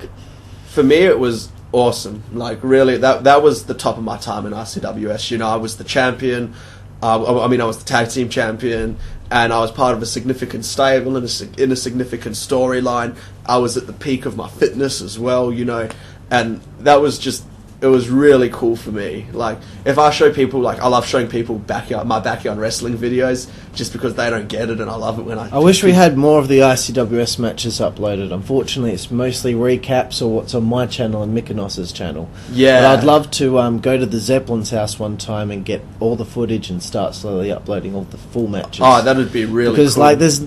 For me, it was awesome. Really, that was the top of my time in ICWS. I was the champion. I was the tag team champion, and I was part of a significant stable in a significant storyline. I was at the peak of my fitness as well, and that was just... It was really cool for me. If I show people, I love showing people my backyard wrestling videos, just because they don't get it, and I love it when I wish we had more of the ICWS matches uploaded. Unfortunately, it's mostly recaps or what's on my channel and Mykonos' channel. Yeah. But I'd love to go to the Zeppelin's house one time and get all the footage and start slowly uploading all the full matches. Oh, that would be really cool. Because, there's,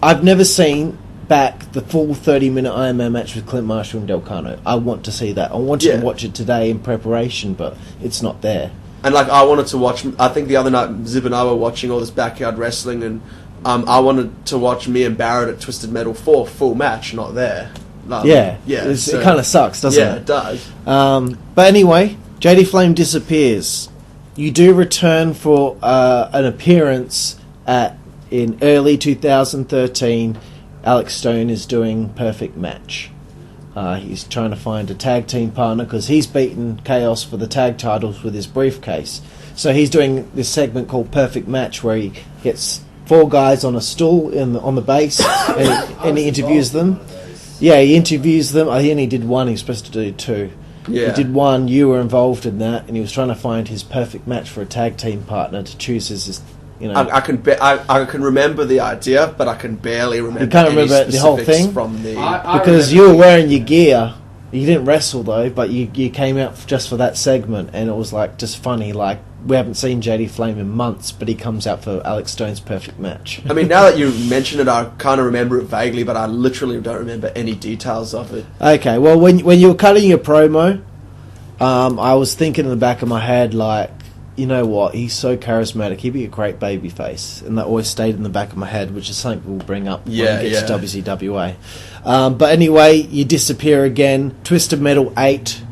I've never seen back the full 30-minute Iron Man match with Clint Marshall and Delcano. I want to see that. I wanted to watch it today in preparation, but it's not there. And I wanted to watch... I think the other night Zib and I were watching all this backyard wrestling, and I wanted to watch me and Barrett at Twisted Metal 4 full match, not there. It kind of sucks, doesn't it? Yeah, it does. But anyway, JD Flame disappears. You do return for an appearance in early 2013. Alex Stone is doing Perfect Match. He's trying to find a tag team partner because he's beaten Chaos for the tag titles with his briefcase. So he's doing this segment called Perfect Match where he gets 4 guys on a stool on the base and he interviews them. Yeah, he interviews them. He only did 1. He was supposed to do 2. Yeah. He did 1. You were involved in that, and he was trying to find his perfect match for a tag team partner to choose as his... I can remember the idea, but I can barely remember. You can't remember the whole thing from the because you were wearing your gear. You didn't wrestle though, but you came out just for that segment, and it was just funny. we haven't seen JD Flame in months, but he comes out for Alex Stone's perfect match. I mean, now that you mention it, I kind of remember it vaguely, but I literally don't remember any details of it. Okay, well, when you were cutting your promo, I was thinking in the back of my head, like, you know what, he's so charismatic, he'd be a great babyface, and that always stayed in the back of my head, which is something we'll bring up when we get to WCWA. But anyway, you disappear again. Twisted Metal 8,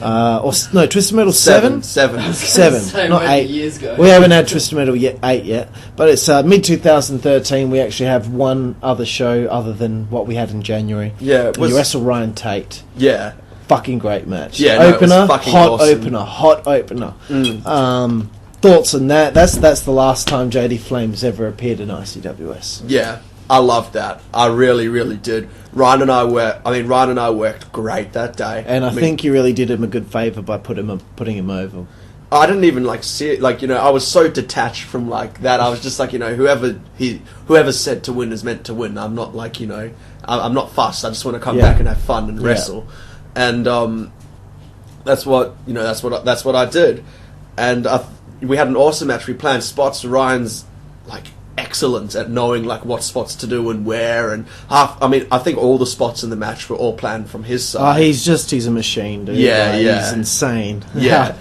Twisted Metal 7? 7. 7, not 8. Years ago. We haven't had Twisted Metal 8 yet, but it's mid-2013. We actually have one other show other than what we had in January. Yeah. You wrestle Ryan Tate. Yeah. Fucking great match. Yeah, opener, it was fucking awesome. hot opener. Thoughts on that? That's the last time JD Flame's ever appeared in ICWS. Yeah, I loved that. I really, really did. Ryan and I worked great that day. And I think you really did him a good favour by putting him over. I didn't even see it. I was so detached from that. I was just whoever said to win is meant to win. I'm not I'm not fussed. I just want to come back and have fun and wrestle. And that's what I did. And we had an awesome match. We planned spots. Ryan's excellent at knowing what spots to do and where. And I think all the spots in the match were all planned from his side. He's a machine, dude. Yeah. He's insane. Yeah.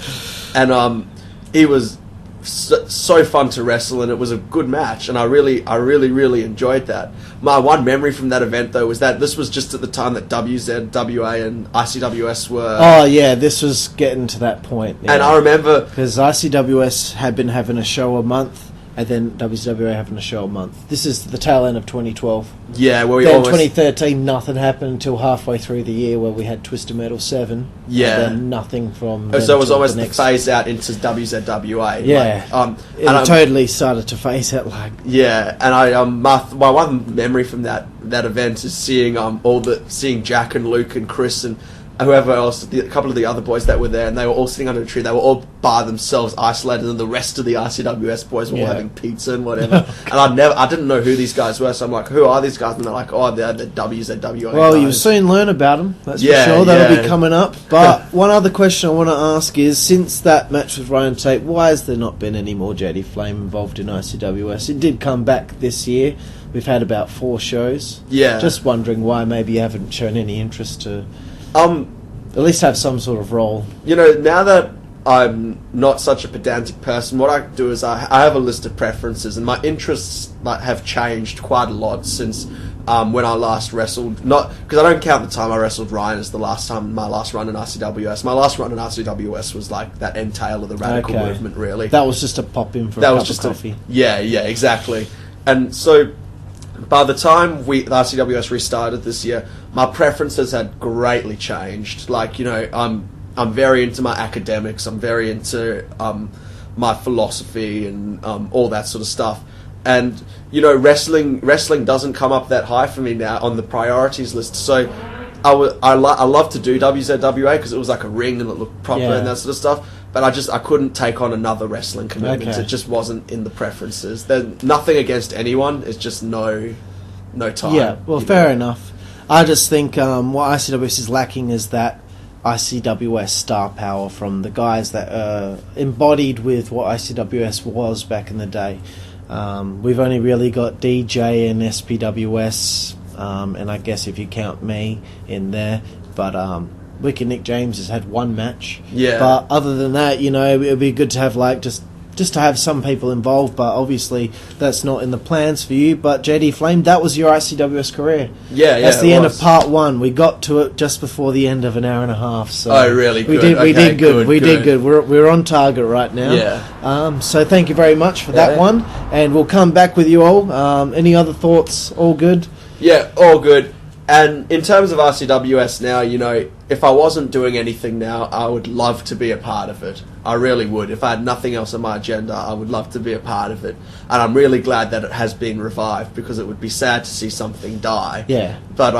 And he was so fun to wrestle, and it was a good match, and I really enjoyed that. My one memory from that event, though, was that this was just at the time that WZWA and ICWS were... Oh, yeah, this was getting to that point. Yeah. And I remember... Because ICWS had been having a show a month, and then WZWA having a show a month. This is the tail end of 2012. Yeah, where we then 2013, nothing happened until halfway through the year where we had Twisted Metal 7. Yeah. And then nothing from... So it was almost the phase out into WZWA. Yeah. It totally started to phase out Yeah, and my one memory from that event is seeing seeing Jack and Luke and Chris and whoever else, a couple of the other boys that were there, and they were all sitting under a tree. They were all by themselves, isolated, and the rest of the ICWS boys were all having pizza and whatever. And I didn't know who these guys were, so I'm like, who are these guys? And they're like, oh, they're the WZWA Well, guys. you'll soon learn about them, that's for sure. That'll be coming up. But one other question I want to ask is, since that match with Ryan Tate, why has there not been any more JD Flame involved in ICWS? It did come back this year. We've had about 4 shows. Yeah. Just wondering why maybe you haven't shown any interest to... at least have some sort of role. Now that I'm not such a pedantic person, what I do is I have a list of preferences, and my interests have changed quite a lot since when I last wrestled. Not because I don't count the time I wrestled Ryan as my last run in ICWS. My last run in ICWS was that end tail of the radical movement, really. That was just a pop in for a cup of coffee. Yeah, exactly. And so by the time the ICWS restarted this year, my preferences had greatly changed. I'm very into my academics. I'm very into my philosophy and all that sort of stuff. And wrestling doesn't come up that high for me now on the priorities list. So I love to do WZWA because it was like a ring and it looked proper and that sort of stuff. But I couldn't take on another wrestling commitment. It just wasn't in the preferences. There's nothing against anyone. It's just no time. Yeah, well, fair enough. I just think what ICWS is lacking is that ICWS star power from the guys that are embodied with what ICWS was back in the day. We've only really got DJ and SPWS, and I guess if you count me in there, but Wicked Nick James has had one match. Yeah. But other than that, it would be good to have just to have some people involved, but obviously that's not in the plans for you. But JD Flame, that was your ICWS career. Yeah, that's the end of part 1. We got to it just before the end of an hour and a half. So really? We did good. We did good. We're on target right now. Yeah. So thank you very much for that one, and we'll come back with you all. Any other thoughts? All good? Yeah, all good. And in terms of RCWS now, if I wasn't doing anything now, I would love to be a part of it. I really would. If I had nothing else on my agenda, I would love to be a part of it. And I'm really glad that it has been revived, because it would be sad to see something die. Yeah. But,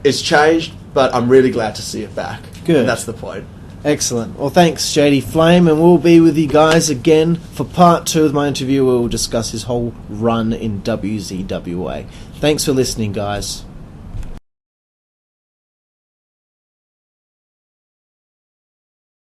it's changed, but I'm really glad to see it back. Good. And that's the point. Excellent. Well, thanks, JD Flame, and we'll be with you guys again for part 2 of my interview, where we'll discuss his whole run in WZWA. Thanks for listening, guys.